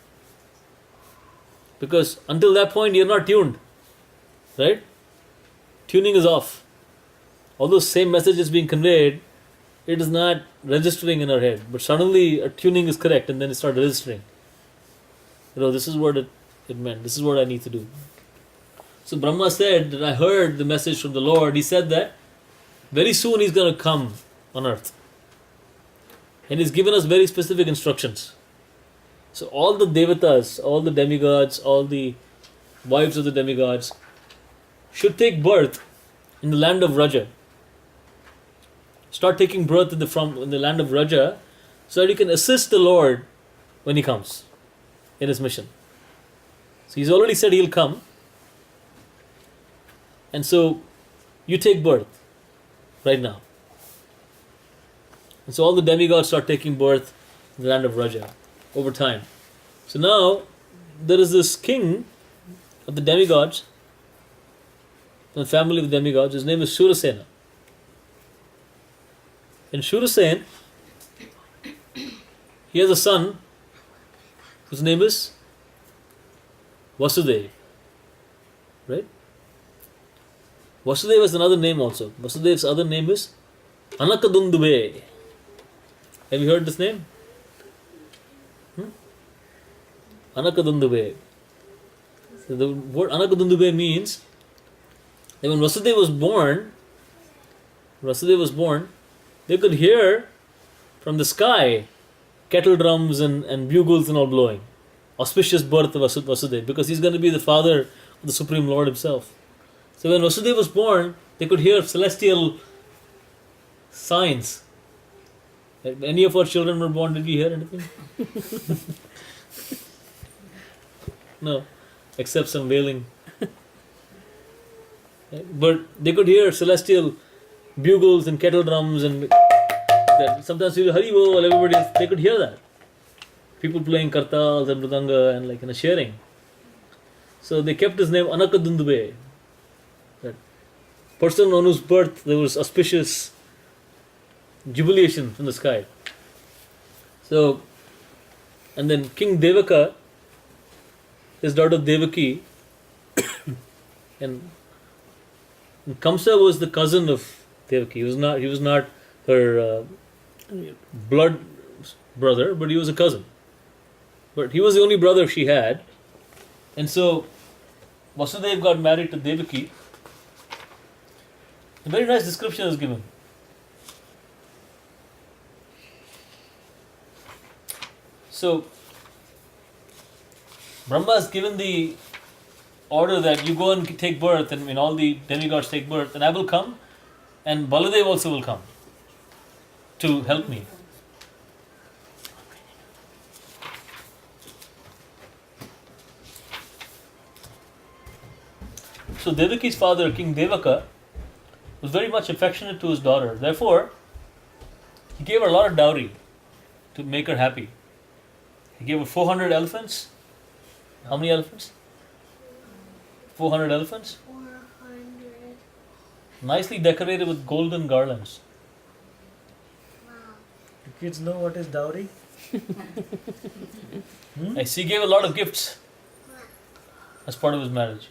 Because until that point, you're not tuned. Right? Tuning is off. All those same messages being conveyed, it is not registering in our head. But suddenly a tuning is correct and then it starts registering. This is what it meant. This is what I need to do. So Brahma said that I heard the message from the Lord. He said that very soon he's going to come on earth. And he's given us very specific instructions. So all the devatas, all the demigods, all the wives of the demigods should take birth in the land of Raja. Start taking birth in the land of Raja so that you can assist the Lord when he comes in his mission. So he's already said he'll come. And so you take birth right now. And so all the demigods start taking birth in the land of Raja over time. So now there is this king of the demigods, the family of the demigods. His name is Shurasena. And Shurasen, he has a son whose name is Vasudeva. Right? Vasudeva is another name also. Vasudeva's other name is Anakadundube. Have you heard this name? Anakadundube. So the word Anakadundube means that when Vasudeva was born, they could hear from the sky kettle drums and bugles and all blowing. Auspicious birth of Vasudeva, because he's going to be the father of the Supreme Lord himself. So when Vasudeva was born, they could hear celestial signs. When any of our children were born, did we hear anything? No, except some wailing. But they could hear celestial bugles and kettle drums and that sometimes you Hari Bol, everybody else, they could hear that. People playing kartals and mridanga and like sharing. So they kept his name Anakadundube. That person on whose birth there was auspicious jubilation from the sky. So, and then King Devaka, his daughter Devaki, and Kamsa was the cousin of Devaki. He was not her blood brother, but he was a cousin. But he was the only brother she had. And so Vasudev got married to Devaki. A very nice description is given. So Brahma has given the order that you go and take birth, and when all the demigods take birth, and I will come, and Baladev also will come to help me. So Devaki's father, King Devaka, was very much affectionate to his daughter. Therefore, he gave her a lot of dowry to make her happy. He gave her 400 elephants. How many elephants? 400 elephants. 400. Nicely decorated with golden garlands. Wow. Do kids know what is dowry? And he gave a lot of gifts as part of his marriage.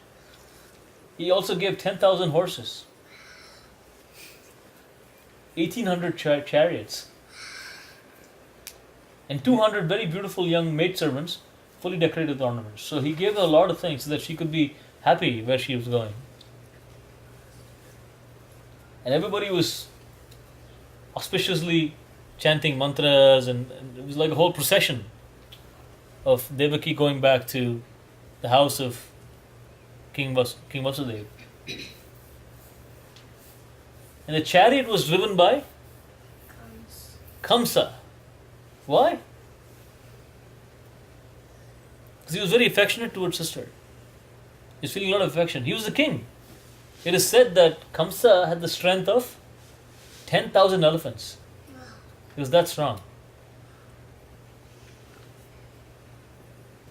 He also gave 10,000 horses, 1,800 chariots, and 200 very beautiful young maidservants, fully decorated with ornaments. So he gave her a lot of things so that she could be happy where she was going. And everybody was auspiciously chanting mantras, and it was like a whole procession of Devaki going back to the house of King Vasudeva. And the chariot was driven by Comes. Kamsa. Why? Because he was very affectionate towards his sister. He was feeling a lot of affection. He was the king. It is said that Kamsa had the strength of 10,000 elephants. He was that strong.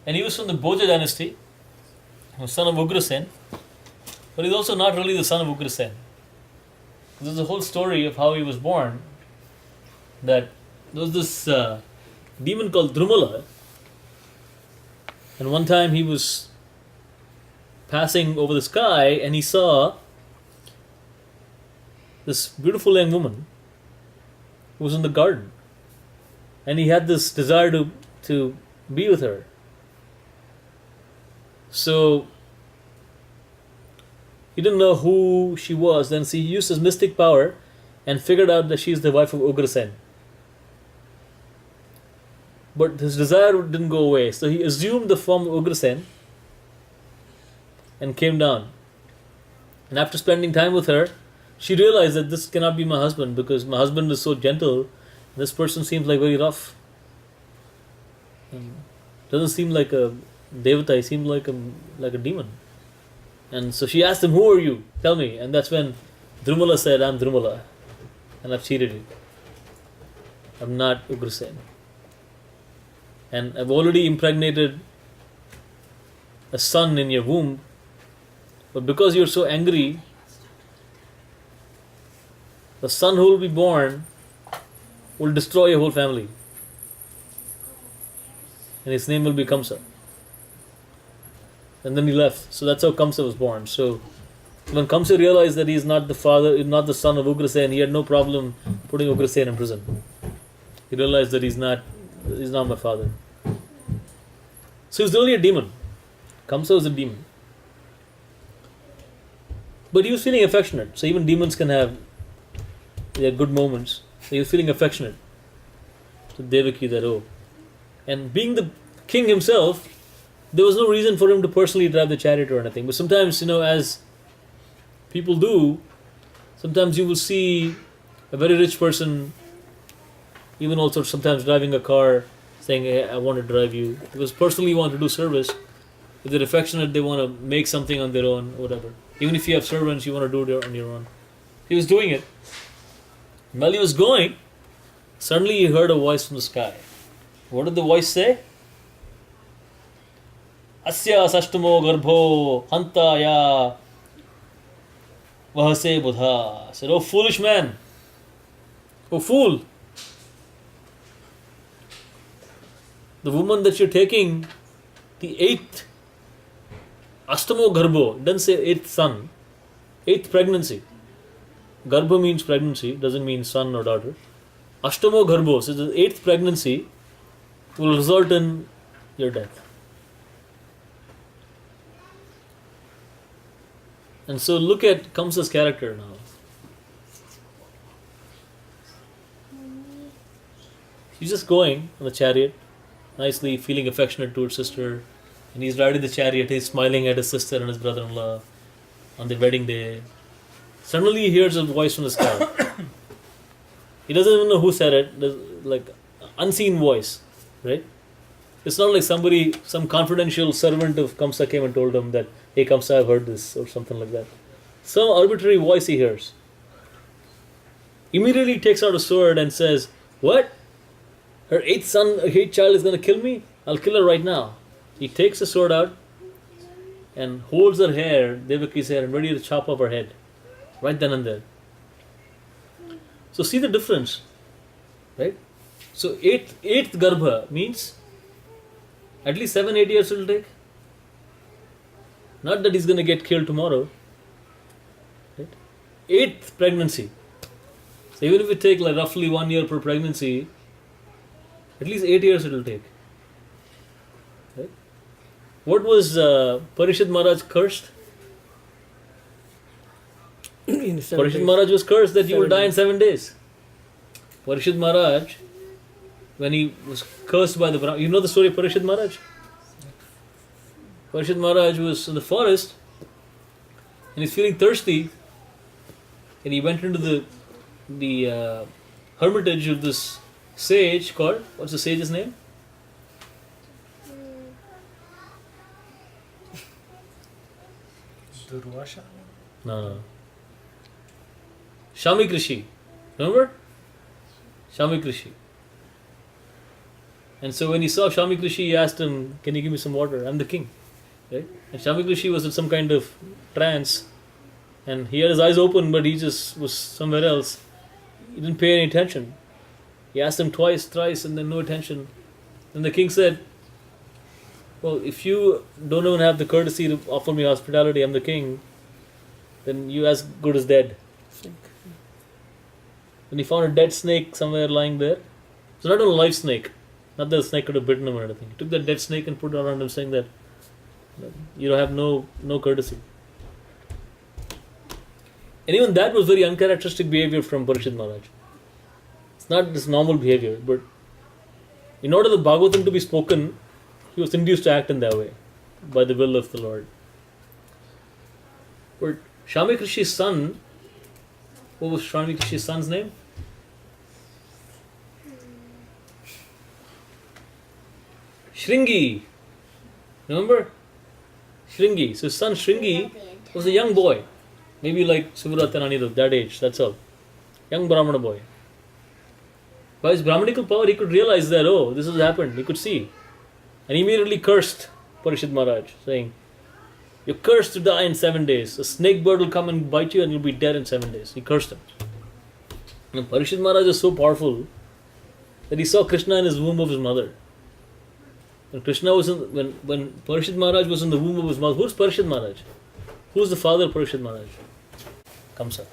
And he was from the Bhoja dynasty. He was son of Ugrasen. But he's also not really the son of Ugrasen. There's a whole story of how he was born. That there was this demon called Drumala. And one time he was passing over the sky and he saw this beautiful young woman who was in the garden. And he had this desire to be with her. So he didn't know who she was. Then he used his mystic power and figured out that she is the wife of Ugrasen. But his desire didn't go away. So he assumed the form of Ugrasen and came down. And after spending time with her, she realized that this cannot be my husband because my husband is so gentle. This person seems like very rough. Doesn't seem like a Devata, he seemed like a demon. And so she asked him, "Who are you? Tell me." And that's when Drumala said, "I'm Drumala. And I've cheated you. I'm not Ugrasen. And I've already impregnated a son in your womb. But because you're so angry, the son who will be born will destroy your whole family. And his name will be Kamsa." And then he left. So that's how Kamsa was born. So when Kamsa realized that he's not the father, not the son of Ugrasen, he had no problem putting Ugrasen in prison. He realized that he's not my father. So he was only a demon. Kamsa was a demon. But he was feeling affectionate. So even demons can have their good moments. So he was feeling affectionate to Devaki that, oh. And being the king himself, there was no reason for him to personally drive the chariot or anything. But sometimes, as people do, sometimes you will see a very rich person, even also sometimes driving a car, saying, "Hey, I want to drive you." Because personally you want to do service. If they're affectionate, they want to make something on their own, whatever. Even if you have servants, you want to do it on your own. He was doing it. While he was going, suddenly he heard a voice from the sky. What did the voice say? Asya sashtamo garbho hantaya vahase buddha. Said, oh foolish man, oh fool, the woman that you're taking, the eighth Ashtamo Garbho, doesn't say eighth son, eighth pregnancy. Garbha means pregnancy, doesn't mean son or daughter. Ashtamo Garbho, so the eighth pregnancy will result in your death. And so look at Kamsa's character now. He's just going on a chariot, nicely feeling affectionate to his sister. And he's riding the chariot, he's smiling at his sister and his brother-in-law on their wedding day. Suddenly he hears a voice from the sky. He doesn't even know who said it. There's like unseen voice, right? It's not like somebody, some confidential servant of Kamsa came and told him that, hey Kamsa, I've heard this, or something like that. Some arbitrary voice he hears. Immediately he takes out a sword and says, what? Her eighth child is going to kill me? I'll kill her right now. He takes the sword out and holds her hair, Devaki's hair, and ready to chop off her head. Right then and there. So see the difference. Right? So eighth Garbha means at least 7-8 years it will take. Not that he's going to get killed tomorrow. Right? Eighth pregnancy. So even if it take like roughly 1 year per pregnancy, at least 8 years it will take. Right? What was Parishad Maharaj cursed? Parishad Maharaj was cursed that you will die in 7 days. Parishad Maharaj, when he was cursed by the Brahmana, you know the story of Parishad Maharaj? Parishad Maharaj was in the forest and he's feeling thirsty, and he went into the hermitage of this sage called, what's the sage's name? Durvasha? No. Shami Krishi. Remember? Shami Krishi. And so when he saw Shami Krishi, he asked him, can you give me some water? I'm the king. Right? And Shami Krishi was in some kind of trance. And he had his eyes open, but he just was somewhere else. He didn't pay any attention. He asked him twice, thrice, and then no attention. And the king said, well, if you don't even have the courtesy to offer me hospitality, I'm the king, then you as good as dead. And he found a dead snake somewhere lying there. So not a live snake. Not that the snake could have bitten him or anything. He took that dead snake and put it around him, saying that you don't have no courtesy. And even that was very uncharacteristic behavior from Parishad Maharaj. It's not this normal behavior, but in order for the Bhagavatam to be spoken, he was induced to act in that way, by the will of the Lord. But Shami Krishi's son, what was Shami Krishi's son's name? Shringi. Remember? Shringi. So his son Shringi was a young boy. Maybe like Subrata and Anirudh, that age, that's all. Young Brahmana boy. By his Brahmanical power, he could realize that, oh, this has happened. He could see. And he immediately cursed Parishad Maharaj, saying, you're cursed to die in 7 days. A snake bird will come and bite you and you'll be dead in 7 days. He cursed him. And Parishad Maharaj was so powerful that he saw Krishna in his womb of his mother. When Krishna was when Parishad Maharaj was in the womb of his mother, who's Parishad Maharaj? Who's the father of Parishad Maharaj? Kamsa.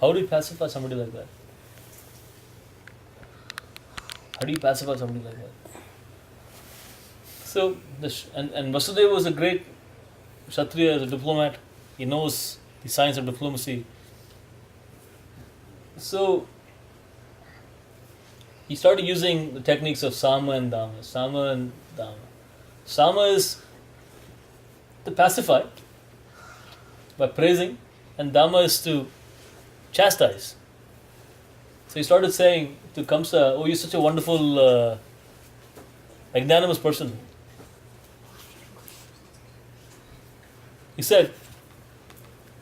How do you pacify somebody like that? How do you pacify somebody like that? So, and Vasudeva was a great Kshatriya, as a diplomat. He knows the science of diplomacy. So, he started using the techniques of Sama and Dama. Sama and Dama. Sama is to pacify by praising, and Dama is to chastise. So he started saying to Kamsa, oh, you're such a wonderful, magnanimous person. He said,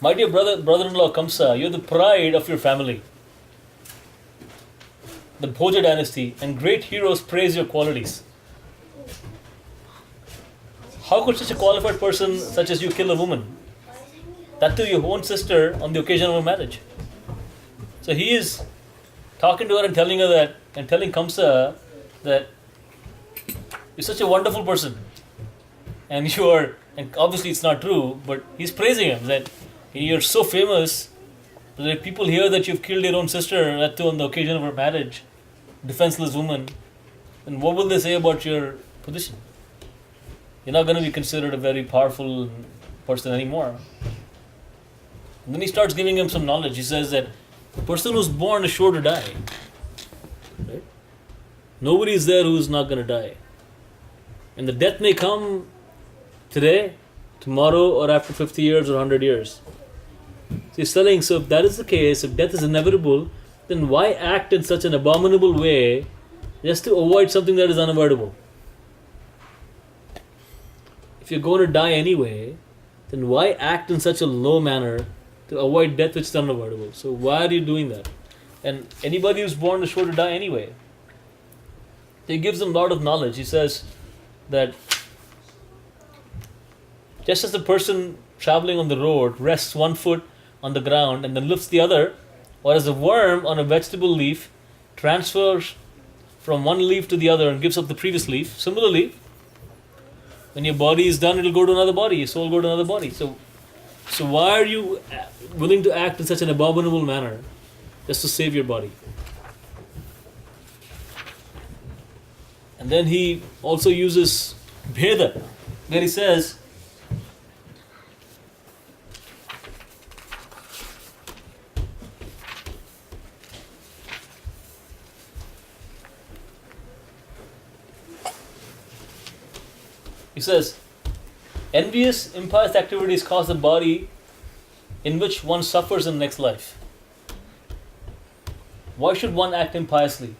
my dear brother-in-law Kamsa, you're the pride of your family. the Bhoja dynasty, and great heroes praise your qualities. How could such a qualified person such as you kill a woman? That too your own sister on the occasion of a marriage. So he is talking to her and telling her that, and telling Kamsa that you're such a wonderful person. And you are, and obviously it's not true, but he's praising him that you're so famous that if people hear that you've killed your own sister, that too on the occasion of her marriage, defenseless woman, then what will they say about your position? You're not going to be considered a very powerful person anymore. And then he starts giving him some knowledge. He says that the person who's born is sure to die. Right? Nobody is there who's not going to die. And the death may come today, tomorrow, or after 50 years or 100 years. So he's telling, so if that is the case, if death is inevitable, then why act in such an abominable way just to avoid something that is unavoidable? If you're going to die anyway, then why act in such a low manner to avoid death which is unavoidable? So why are you doing that? And anybody who's born is sure to die anyway. He gives them a lot of knowledge. He says that just as the person traveling on the road rests one foot on the ground and then lifts the other, or as a worm on a vegetable leaf transfers from one leaf to the other and gives up the previous leaf, similarly, when your body is done, it will go to another body, your soul will go to another body. So why are you willing to act in such an abominable manner just to save your body? And then he also uses Bheda, where he says, envious, impious activities cause the body in which one suffers in the next life. Why should one act impiously?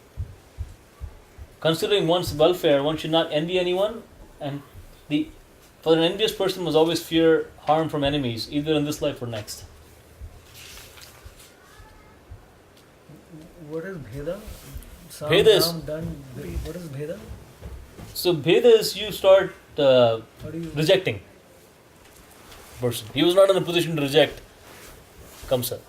Considering one's welfare, one should not envy anyone, and for an envious person must always fear harm from enemies, either in this life or next. What is Bheda? Bheda is- What is Bheda? So Bheda is you start How do you... rejecting the person. He was not in a position to reject Kamsa.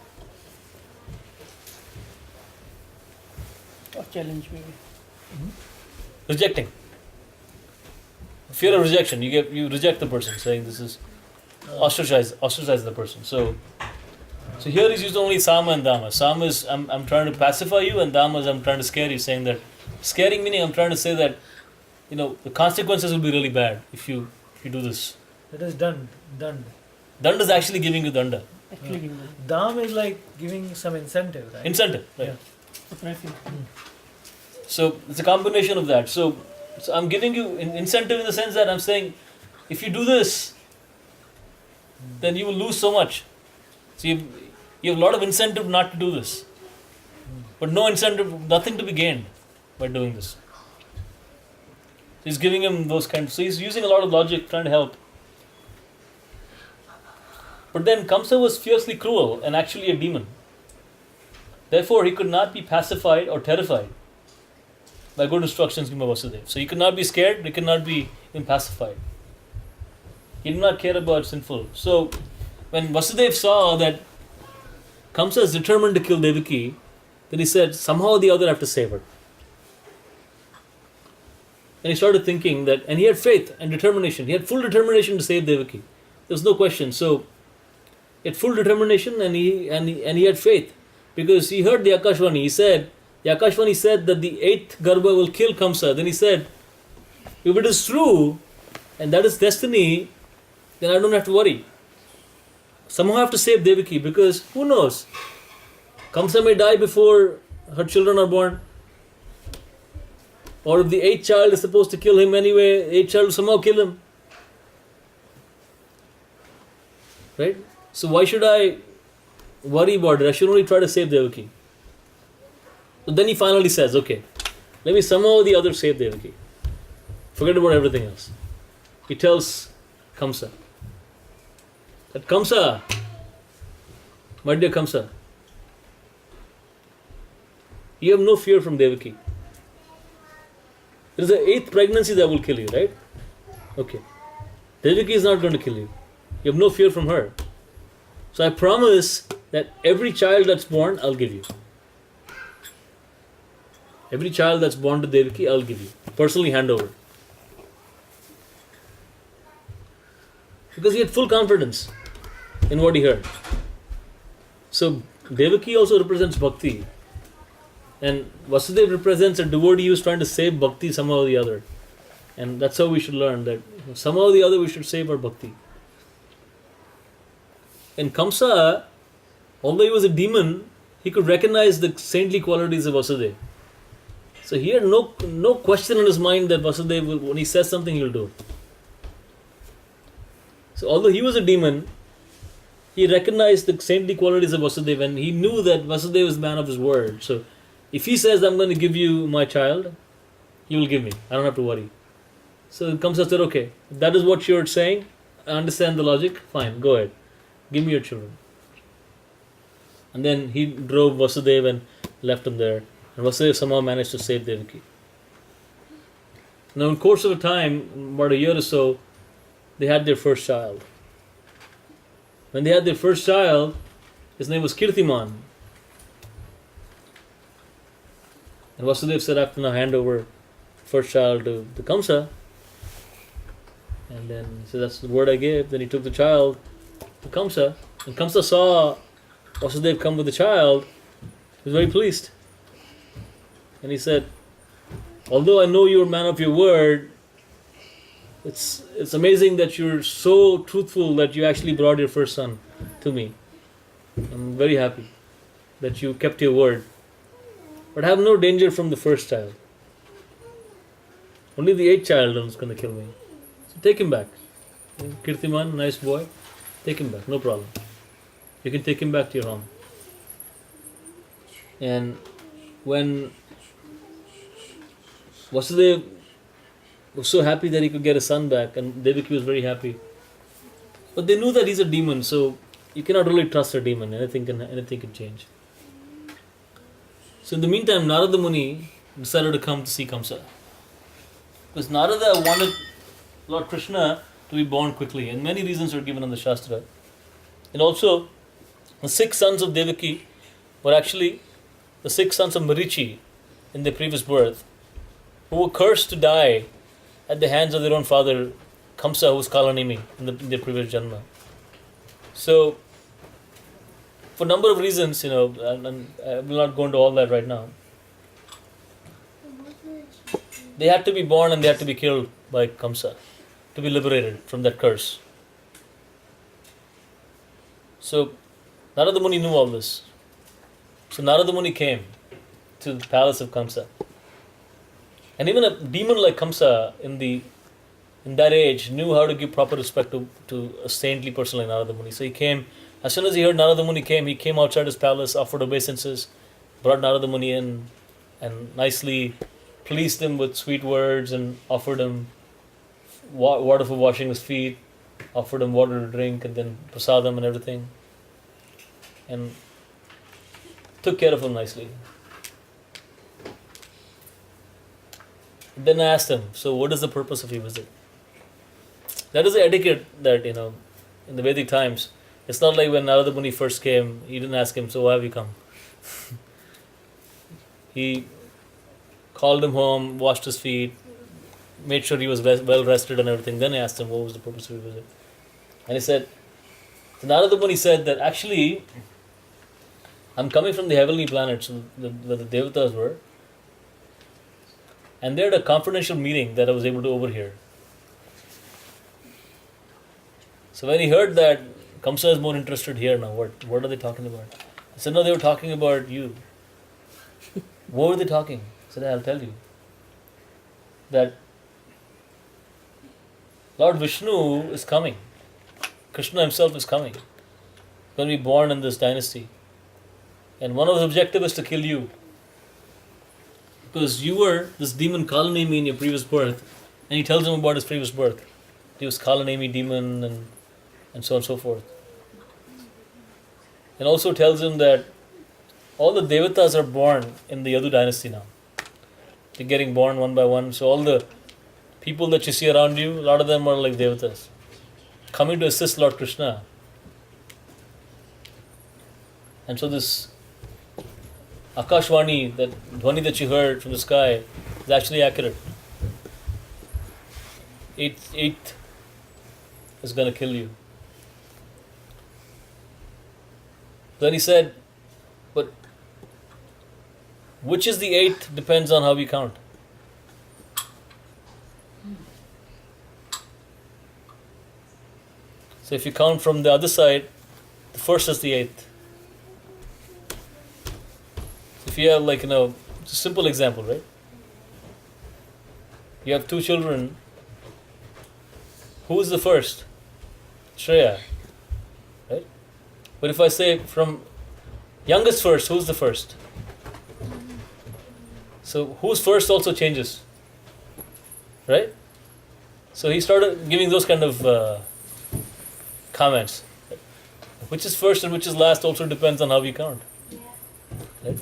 Or challenge maybe. Rejecting. Fear of rejection. You reject the person, saying this is ostracize the person. So here he's used only Sama and Dama. Sama is I'm trying to pacify you, and Dama is I'm trying to scare you, saying that scaring meaning I'm trying to say that the consequences will be really bad if you do this. It is done. Danda is actually giving you danda. Actually giving them. Dam is like giving some incentive, right? Incentive, right? Yeah. Right. So it's a combination of that. So I'm giving you an incentive in the sense that I'm saying, if you do this, then you will lose so much. So you have a lot of incentive not to do this, but no incentive, nothing to be gained by doing this. So he's giving him those kinds. So he's using a lot of logic, trying to help. But then Kamsa was fiercely cruel and actually a demon. Therefore, he could not be pacified or terrified by good instructions given by Vasudeva. So he could not be scared, he could not be impacified. He did not care about sinful. So when Vasudeva saw that Kamsa is determined to kill Devaki, then he said, somehow or the other I have to save her. And he started thinking that, and he had faith and determination. He had full determination to save Devaki. There was no question. So he had full determination and he had faith. Because he heard the Akashvani. The Akashvani said that the 8th Garbha will kill Kamsa. Then he said, if it is true, and that is destiny, then I don't have to worry. Somehow I have to save Devaki, because who knows? Kamsa may die before her children are born. Or if the 8th child is supposed to kill him anyway, 8th child will somehow kill him. Right? So why should I worry about it? I should only try to save Devaki. So then he finally says, okay, let me somehow or the other save Devaki. Forget about everything else. He tells Kamsa that Kamsa, my dear Kamsa, You have no fear from Devaki. It is the 8th pregnancy that will kill you, right? Okay. Devaki is not going to kill you. You have no fear from her. So I promise that every child that's born, I'll give you. Every child that's born to Devaki, I'll give you. Personally hand over. Because he had full confidence in what he heard. So Devaki also represents Bhakti. And Vasudeva represents a devotee who's trying to save Bhakti somehow or the other. And that's how we should learn that somehow or the other we should save our Bhakti. And Kamsa, although he was a demon, he could recognize the saintly qualities of Vasudeva. So he had no question in his mind that Vasudeva, when he says something, he'll do it. So although he was a demon, he recognized the saintly qualities of Vasudeva, and he knew that Vasudeva is a man of his word. So if he says, I'm going to give you my child, he will give me. I don't have to worry. So Kamsa said, okay, if that is what you're saying, I understand the logic, fine, go ahead. Give me your children. And then he drove Vasudeva and left him there. And Vasudeva somehow managed to save Devaki. Now in the course of a time, about a year or so, they had their first child. When they had their first child, his name was Kirtiman. And Vasudeva said, I have to now hand over first child to Kamsa. And then he said, that's the word I gave. Then he took the child to Kamsa. And Kamsa saw Vasudeva come with the child. He was very pleased. And he said, although I know you're a man of your word, it's amazing that you're so truthful that you actually brought your first son to me. I'm very happy that you kept your word. But I have no danger from the first child. Only the 8th child is going to kill me. So take him back. Kirtiman, nice boy. Take him back, no problem. You can take him back to your home. And when Vasudeva was so happy that he could get a son back, and Devaki was very happy. But they knew that he's a demon, so you cannot really trust a demon. Anything can change. So in the meantime, Narada Muni decided to come to see Kamsa. Because Narada wanted Lord Krishna to be born quickly, and many reasons are given in the Shastra. And also, the 6 sons of Devaki were actually the 6 sons of Marichi in their previous birth, who were cursed to die at the hands of their own father, Kamsa, who was Kalanemi in their previous Janma. So, for a number of reasons, and I will not go into all that right now, they had to be born and they had to be killed by Kamsa to be liberated from that curse. So, Narada Muni knew all this. So Narada Muni came to the palace of Kamsa. And even a demon like Kamsa in that age knew how to give proper respect to a saintly person like Narada Muni. So he came, as soon as he heard Narada Muni came, he came outside his palace, offered obeisances, brought Narada Muni in, and nicely pleased him with sweet words and offered him water for washing his feet, offered him water to drink, and then prasadam and everything. And took care of him nicely. Then I asked him, so what is the purpose of your visit? That is the etiquette that, in the Vedic times. It's not like when Narada Muni first came, he didn't ask him, so why have you come? He called him home, washed his feet, made sure he was well rested and everything. Then I asked him, what was the purpose of your visit? And he said, Narada Muni said that actually, I'm coming from the heavenly planets where the Devatas were, and they had a confidential meeting that I was able to overhear. So when he heard that Kamsa is more interested here now, what are they talking about? I said, no, they were talking about you. What were they talking? I said, I'll tell you. That Lord Vishnu is coming. Krishna himself is coming. He's going to be born in this dynasty. And one of his objectives is to kill you. Because you were this demon Kalanemi in your previous birth. And he tells him about his previous birth. He was Kalanemi demon and so on and so forth. And also tells him that all the devatas are born in the Yadu dynasty now. They're getting born one by one. So all the people that you see around you, a lot of them are like devatas, coming to assist Lord Krishna. And so this Akashvani, that dhwani that you heard from the sky, is actually accurate. Eighth is going to kill you. Then he said, but which is the eighth depends on how we count. So if you count from the other side, the first is the eighth. If you have it's a simple example, right? You have two children. Who is the first? Shreya, right? But if I say from youngest first, who's the first? So who's first also changes, right? So he started giving those kind of comments. Which is first and which is last also depends on how we count. Right?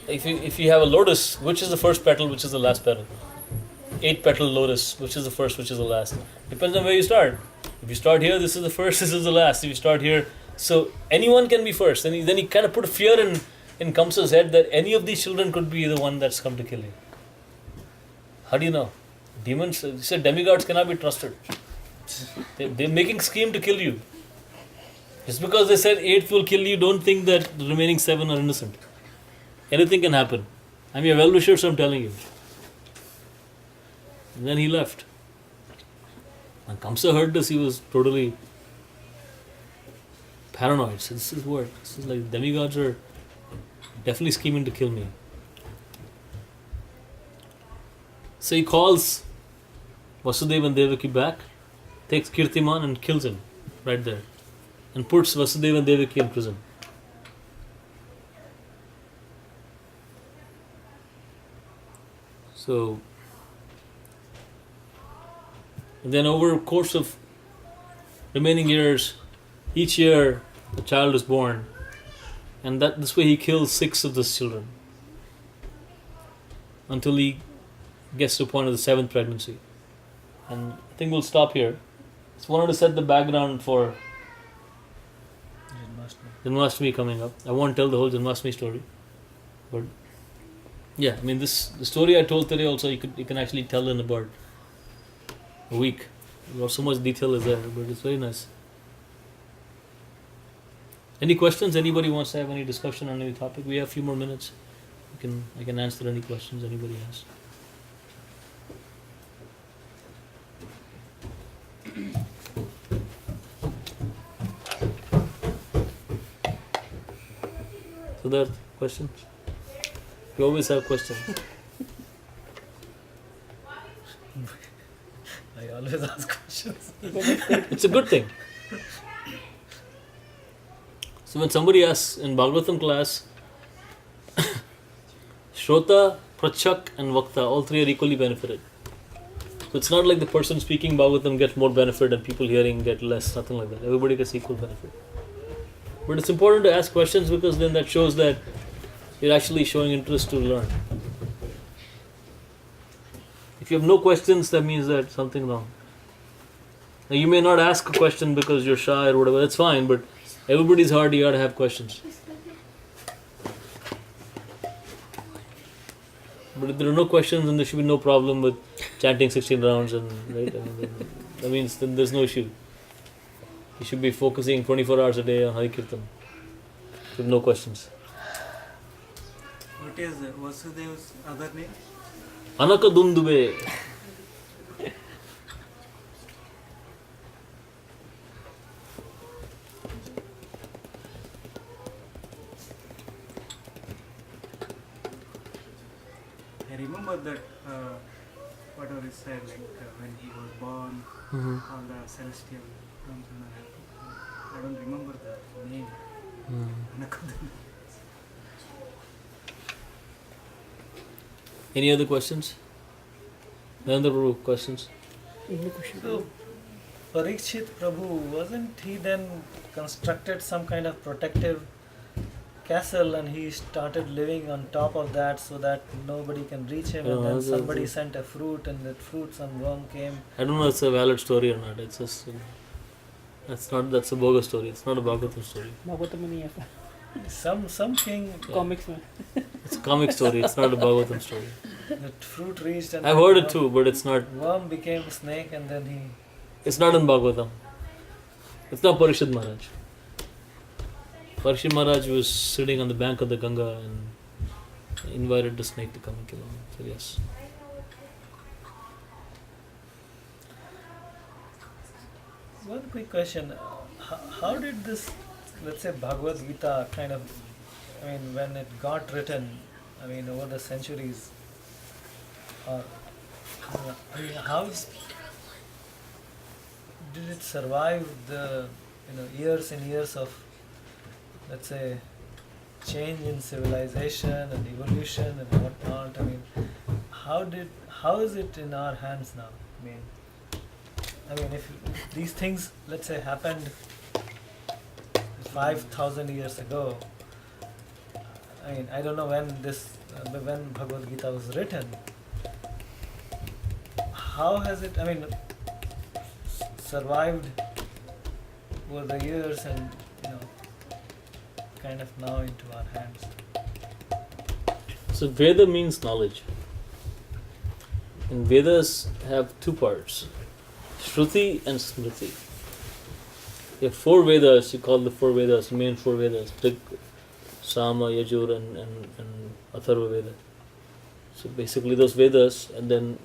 If you have a lotus, which is the first petal, which is the last petal? 8-petal lotus, which is the first, which is the last? Depends on where you start. If you start here, this is the first, this is the last. If you start here, so anyone can be first. Then he kind of put a fear in Kamsa's head that any of these children could be the one that's come to kill you. How do you know? Demons, he said demigods cannot be trusted. They're making scheme to kill you. Just because they said 8th will kill you, don't think that the remaining 7 are innocent. Anything can happen. I'm your well-wisher, so I'm telling you. And then he left. When Kamsa heard this, he was totally paranoid. So this is what? This is like demigods are definitely scheming to kill me. So he calls Vasudeva and Devaki back, takes Kirtiman and kills him right there, and puts Vasudeva and Devaki in prison. So, and then over the course of remaining years, each year a child is born, and this way he kills 6 of those children until he gets to the point of the 7th pregnancy. And I think we'll stop here. Just wanted to set the background for Janmashtami coming up. I won't tell the whole Janmashtami story, but yeah, I mean the story I told today also you can actually tell in about a week. So much detail is there, but it's very nice. Any questions? Anybody wants to have any discussion on any topic? We have a few more minutes. I can answer any questions anybody has. So there are questions? You always have questions. I always ask questions. It's a good thing. So when somebody asks in Bhagavatam class, Shrota, Prachak and Vakta, all 3 are equally benefited. So it's not like the person speaking Bhagavatam gets more benefit and people hearing get less, nothing like that. Everybody gets equal benefit. But it's important to ask questions because then that shows that you're actually showing interest to learn. If you have no questions, that means that something wrong. Now you may not ask a question because you're shy or whatever, that's fine, but everybody's heart, you gotta have questions. But if there are no questions, then there should be no problem with chanting 16 rounds, and right? That means then there's no issue. You should be focusing 24 hours a day on Hari Kirtan with no questions. What is Vasudeva's other name? Anaka Dundube. I remember that whatever is said, like when he was born, all the celestial phenomena happened. I don't remember the name. Any other questions? Nandra Prabhu, questions? Any question? So, Parikshit Prabhu, wasn't he then constructed some kind of protective castle and he started living on top of that so that nobody can reach him, and then somebody sent a fruit and that fruit, some worm came. I don't know if it's a valid story or not. It's just that's a bogus story. It's not a Bhagavatam story. Bhagavat में नहीं ऐसा, Some king, comics में. It's a comic story. It's not a Bhagavatam story. that fruit reached and I've heard it too, but it's not. worm became snake and then he. It's not in Bhagavatam. It's not Parishad Maharaj. Parishad Maharaj was sitting on the bank of the Ganga and invited the snake to come and kill him. So yes. One quick question. How did this, let's say, Bhagavad Gita kind of, I mean, when it got written, I mean, over the centuries, I mean, how did it survive the, years and years of, let's say, change in civilization and evolution and whatnot? I mean, how is it in our hands now? I mean, if these things, let's say, happened 5,000 years ago, I mean, I don't know when when Bhagavad Gita was written. How has it, I mean, survived over the years and, kind of now into our hands? So Veda means knowledge. And Vedas have two parts, Shruti and Smriti. You have four Vedas, you call the four Vedas, main four Vedas, Rig, Sama, Yajur and Atharva Veda. So basically those Vedas, and then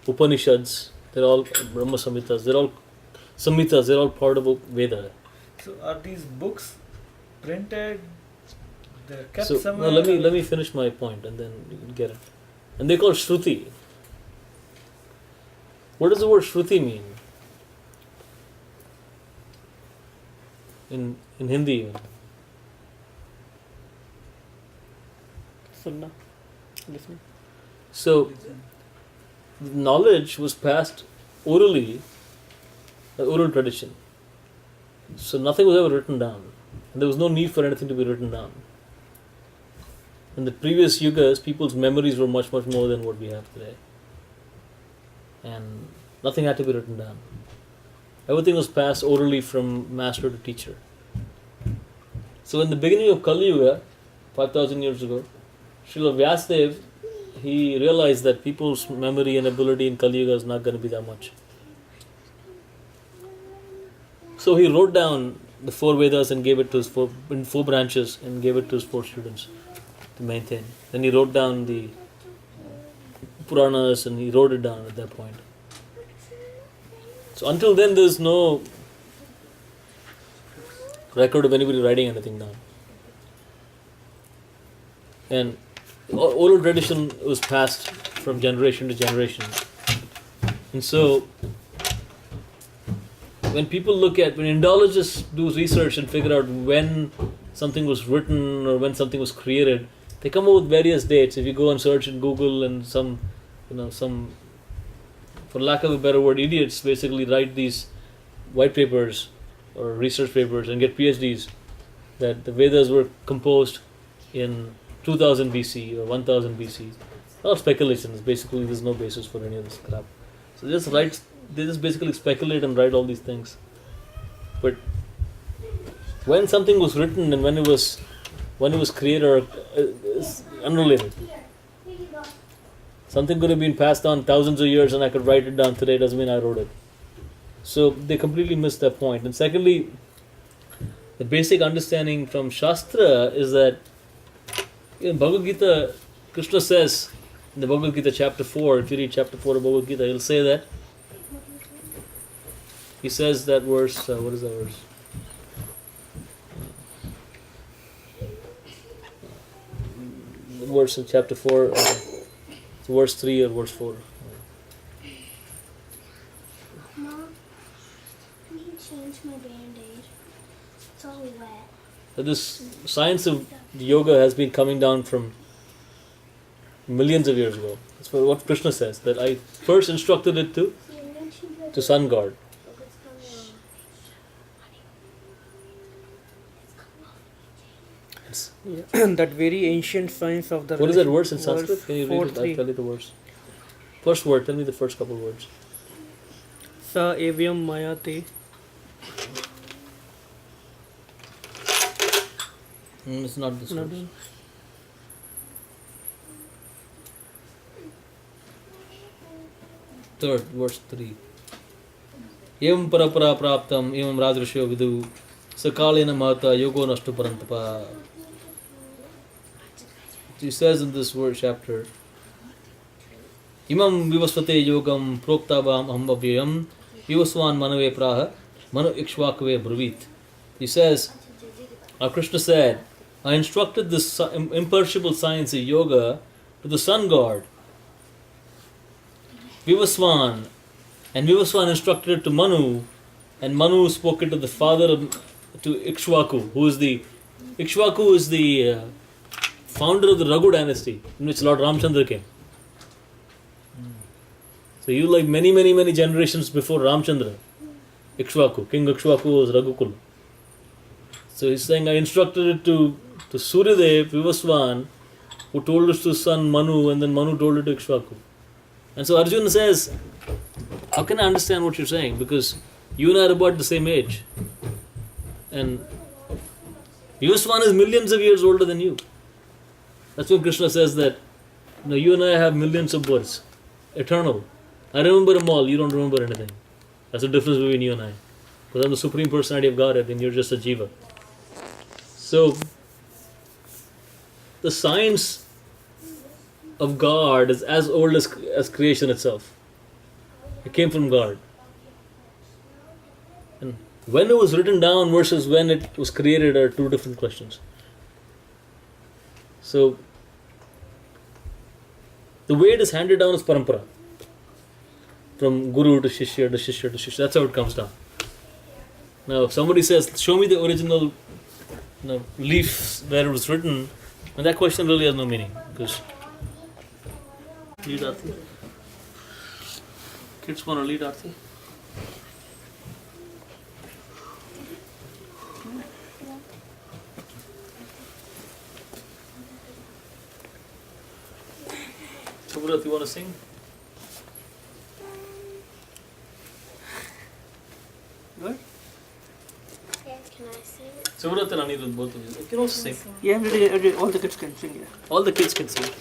Upanishads, they're all Brahma Samhitas, they're all part of a Veda. So are these books printed? They're kept So somewhere? no, let me finish my point and then you can get it. And they call Shruti. What does the word Shruti mean? In Hindi even. सुनना, listening. So knowledge was passed orally, oral tradition. So nothing was ever written down. And there was no need for anything to be written down. In the previous yugas, people's memories were much, much more than what we have today. And nothing had to be written down. Everything was passed orally from master to teacher. So in the beginning of Kali Yuga, 5,000 years ago, Srila Vyasadeva, he realized that people's memory and ability in Kali Yuga is not going to be that much. So he wrote down the four Vedas and gave it to his four branches and gave it to his four students to maintain. Then he wrote down the Puranas and he wrote it down at that point. So until then there's no record of anybody writing anything down. And oral tradition was passed from generation to generation. And so when Indologists do research and figure out when something was written or when something was created, they come up with various dates. If you go and search in Google and some, for lack of a better word, idiots basically write these white papers or research papers and get PhDs that the Vedas were composed in 2000 BC or 1000 BC. All speculations. Basically, there's no basis for any of this crap. So they just basically speculate and write all these things. But when something was written and when it was created is unrelated. Something could have been passed on thousands of years and I could write it down today, doesn't mean I wrote it. So they completely missed that point. And secondly, the basic understanding from Shastra is that in Bhagavad Gita, Krishna says in the Bhagavad Gita chapter 4, if you read chapter 4 of Bhagavad Gita, he'll say that, he says that verse, what is that verse? The verse in chapter 4, verse 3 or verse 4. Mom, can you change my band-aid? It's all wet. So this science of yoga has been coming down from millions of years ago. That's what Krishna says, that I first instructed it to sun god. Yeah. That very ancient science of the What is that verse in verse Sanskrit? Can you read it? 4:3. I'll tell you the verse. First word, tell me the first couple words. Sa evyam maya te. It's not this Not verse. in- Third, verse 3. Evam parapara praptam evam radrishyo vidu sakalena mahata yogo nashtu parantapa. He says in this word chapter, Imam vivasvate yogam proktavam ambavyam vivasvan manave praha manu ikshvakave bruvit. He says, our Krishna said, I instructed this imperishable science of yoga to the sun god, Vivasvan, and Vivasvan instructed it to Manu, and Manu spoke it to the father of, to Ikshvaku, who is the Ikshvaku is the founder of the Raghu dynasty, in which Lord Ramchandra came. So you like many generations before Ramchandra, Ikshvaku, King Ikshvaku was Raghukul. So he's saying I instructed it to Suryadev, Vivasvan, who told it to his son Manu, and then Manu told it to Ikshvaku. And so Arjuna says, how can I understand what you're saying? Because you and I are about the same age. And Vivasvan is millions of years older than you. That's when Krishna says that you and I have millions of births. Eternal. I remember them all, you don't remember anything. That's the difference between you and I. Because I'm the Supreme Personality of Godhead and you're just a Jiva. So, the science of God is as old as creation itself. It came from God. And when it was written down versus when it was created are two different questions. So, the way it is handed down is parampara. From guru to shishya to shishya to shishya. That's how it comes down. Now, if somebody says, show me the original leaf where it was written, and that question really has no meaning. Because lead Aarti. Kids want to lead Aarti? Subrat, you want to sing? What? Yeah, can I sing? Subrat and Anirudh, both of you. You can also sing. Yeah, all the kids can sing. Yeah. All the kids can sing. Yeah.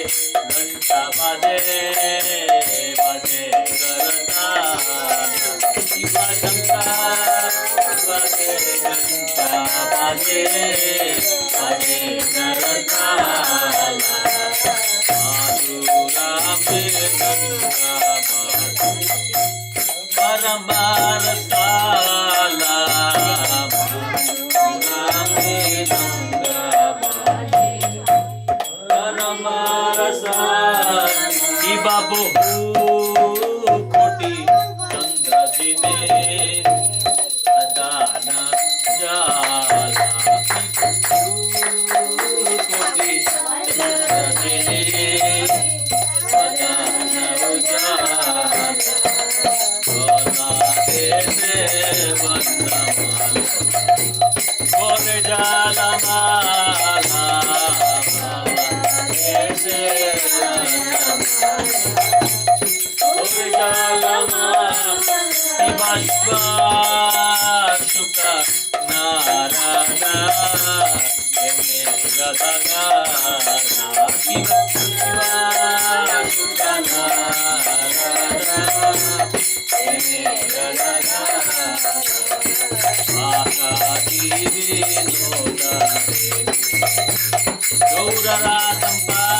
घंटा बाजे बाजे करता शिवा शंकर बाजे घंटा बाजे बाजे करता माधुरा में गंगा बाजे परमार साला माधुरा में गंगा बाजे परमार साला की बाबू खोटी चंद्र जिने अदाना जाला कोटी चंद्र जिने अदाना उजाला भोला देते वंदमाला और जाला माला माला देते शुक्र नारायण गौररा संपादा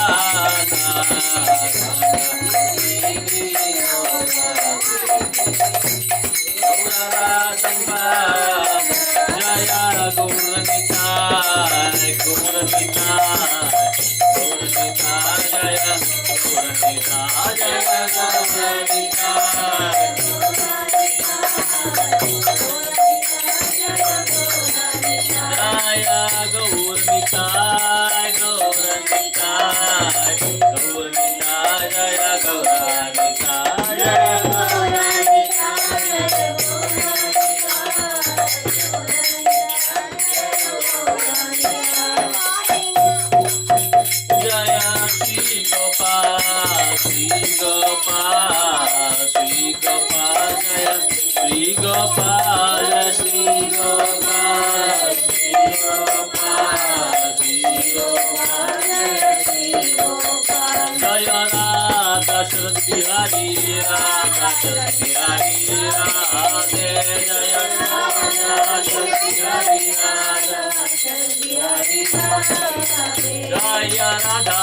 जय राधा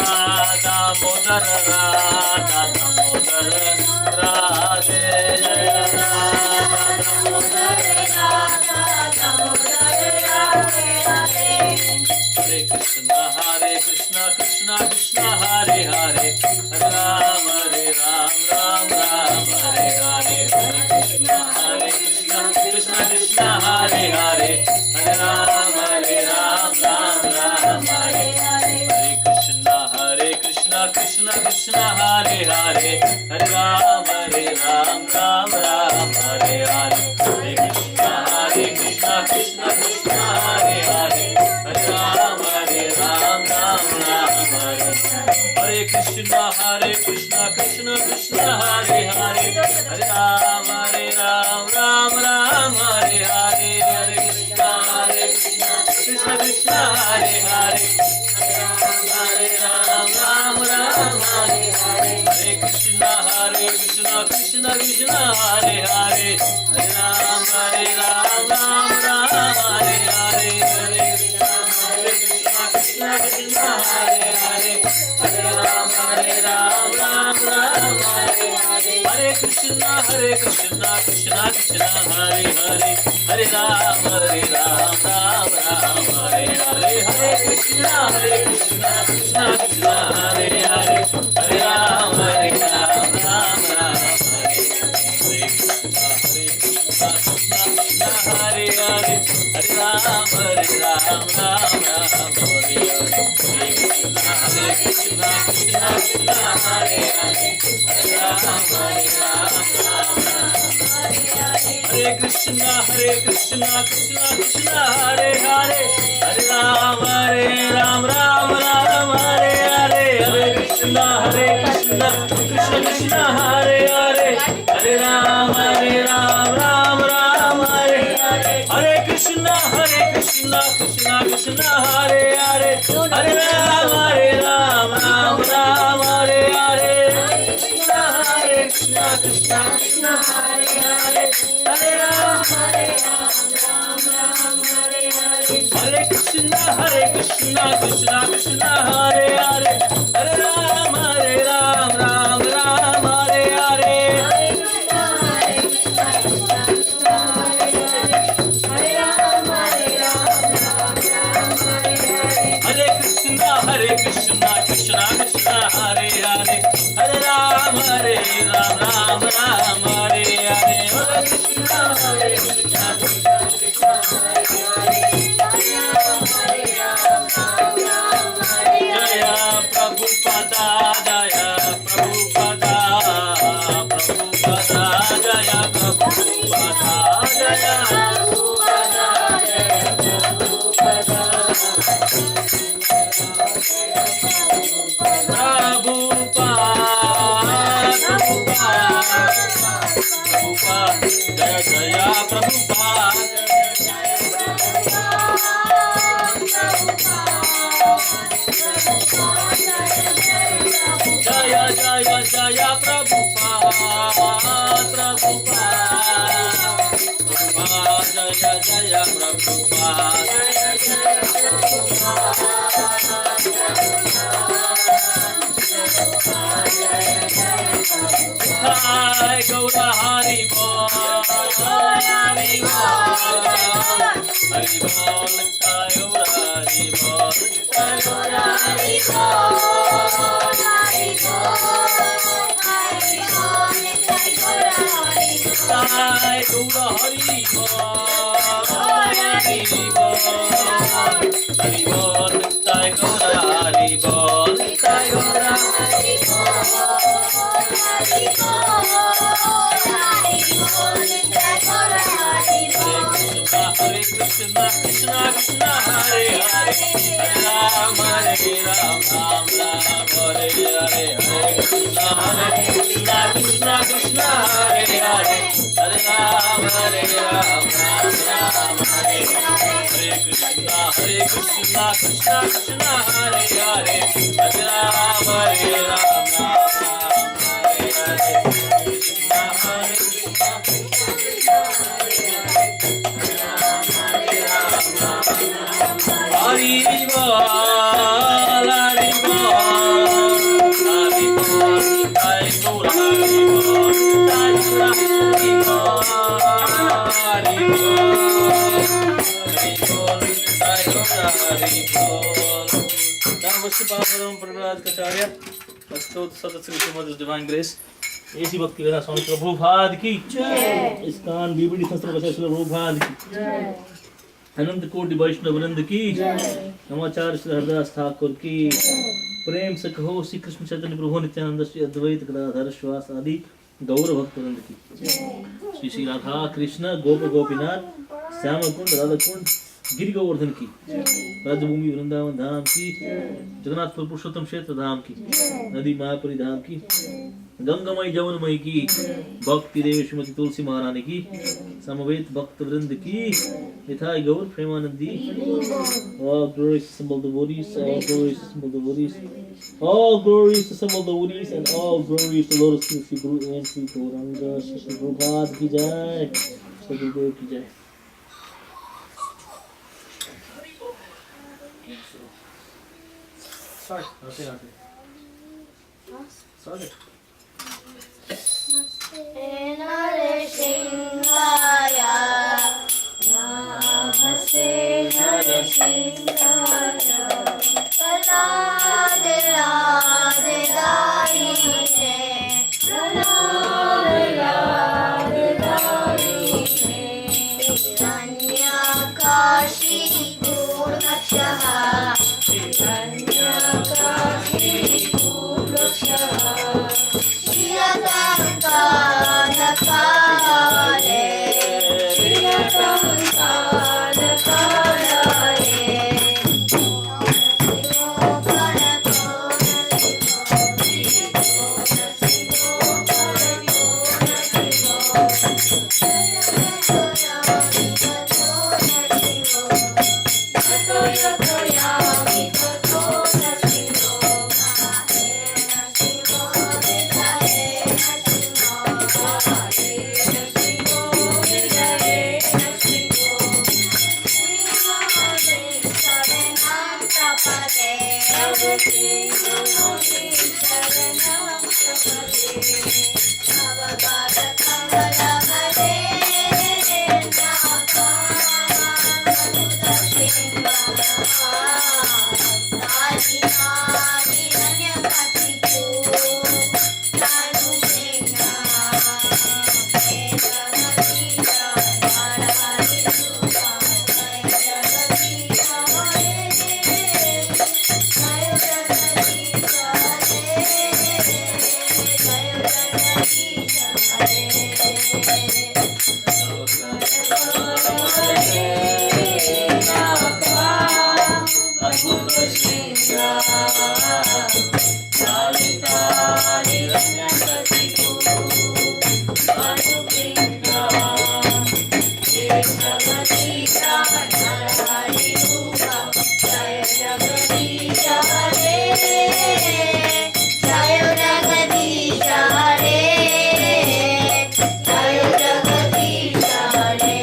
दामोदर राधा दामोदर राधे जय राधा दामोदर राधा दामोदर राधे राधे हरे कृष्ण कृष्ण कृष्ण हरे हरे राम राम राम हरे हरे हरे कृष्ण कृष्ण कृष्ण हरे हरे राम राम राम हरे हरे कृष्ण कृष्ण कृष्ण हरे हरे राम राम राम हरे हरे हरे कृष्ण कृष्ण कृष्ण हरे हरे राम राम राम हरे हरे कृष्ण कृष्ण कृष्ण हरे हरे राम राम राम हरे हरे हरे कृष्ण कृष्ण कृष्ण हरे हरे राम राम राम हरे हरे हरे कृष्ण कृष्ण कृष्ण हरे हरे राम राम राम हरे हरे हरे कृष्ण कृष्ण कृष्ण हरे हरे राम राम राम हरे हरे हरे कृष्ण कृष्ण कृष्ण हरे हरे हरे राम राम राम हरे हरे हरे कृष्ण कृष्ण कृष्ण हरे हरे हरे राम राम राम हरे हरे कृष्ण कृष्ण कृष्ण हरे हरे हरे राम राम राम हरे हरे हरे कृष्ण कृष्ण कृष्ण हरे हरे हरे राम राम हरे Krishna Krishna Krishna Hare Hare Hare Ram Ram Ram Hare Hare Hare Krishna Krishna Krishna Hare Hare Hare Ram Ram Ram Hare Hare Hare Krishna Krishna Krishna Hare Hare Hare Ram Ram Ram Krishna Hare Hare Hare Ram Ram Ram Hare Hare Hare Krishna Krishna Krishna Hare Hare Hare Ram Ram Ram Hare Hare Hare Krishna Krishna Krishna Hare Hare Hare Ram Ram Ram Hare Hare Hare Krishna Krishna Krishna Hare Hare Hare Ram Ram Ram Hare Hare Hare Krishna Krishna Krishna Jaya Prabhupada Jaya Prabhupada Prabhupada Jaya Prabhupada Jaya Jaya Jaya Prabhupada Jaya Jaya Jaya Prabhupada Prabhupada Jaya Jaya Prabhupada Jai Gaura Hari Bol Hari Bol Hari Bol Jai Gaura Hari Bol Jai Gaura Hari Jai Gaura Hari Bol Hari Bol Hari Bol Jai Gaura Hari Bol Jai Gaura Hare Krishna Krishna Krishna Hare Hare Hare Ram Ram Ram Hare Hare Hare Krishna Krishna Krishna Hare Hare Hare Ram Ram Ram Hare Hare Krishna Krishna Krishna Hare Hare Hare Ram Ram Hare Hare Krishna Hari Bol, Hari Bol, Hari Bol, Jai Gaura Hari Bol, Jai Gaura Hari Bol, Hari Bol, Hari Bol, Jai Gaura Hari Bol. Namaste Param Prabhupada Astot Satsri Srimad Divine Grace. ऐसी भक्ति वेदांत स्वामी प्रभुपाद की जय। इसकान BBD संस्था का प्रभुपाद की जय। अनंत कोटि वैष्णव वृंद की नमाचार्य श्री हरदास ठाकुर की प्रेम से कहो श्री कृष्ण चैतन्य प्रभु नित्यानंद श्री अद्वैत गदाधर श्रीवास आदि गौर भक्त वृंद की श्री श्री राधा कृष्ण गोप गोपीनाथ श्याम कुंड राधा कुंड गिरि गोवर्धन की ब्रजभूमि वृंदावन धाम की जगन्नाथपुर पुरुषोत्तम क्षेत्र धाम की नदी मायापुरी धाम की गंगामयी जमुनमयी की भक्ति देव श्रीमती तुलसी महारानी की समवेत भक्त वृंद की मिठाई गौर Premanandi all glories to assemble devotees, all glories to assemble devotees, all glories to assemble devotees, and all glories to Lord Sri Guru and Sri Gauranga Sri Prabhupada ki jai, Sri Gurudev ki jai. Sorry. Narasingaya Namaste Narasingaya Radhe Radhe Radhe Radhe Radhe Radhe Hiranyakashi Purnakshaha Hiranyakashi Purnakshaha Shriyatam Kanakare अद्भुत श्रृंगार ललिता निरंजन अनुवृंदा जय जगदीश हरि रूपा जय जगदीश हरे जय जगदीश हरे जय जगदीश हरे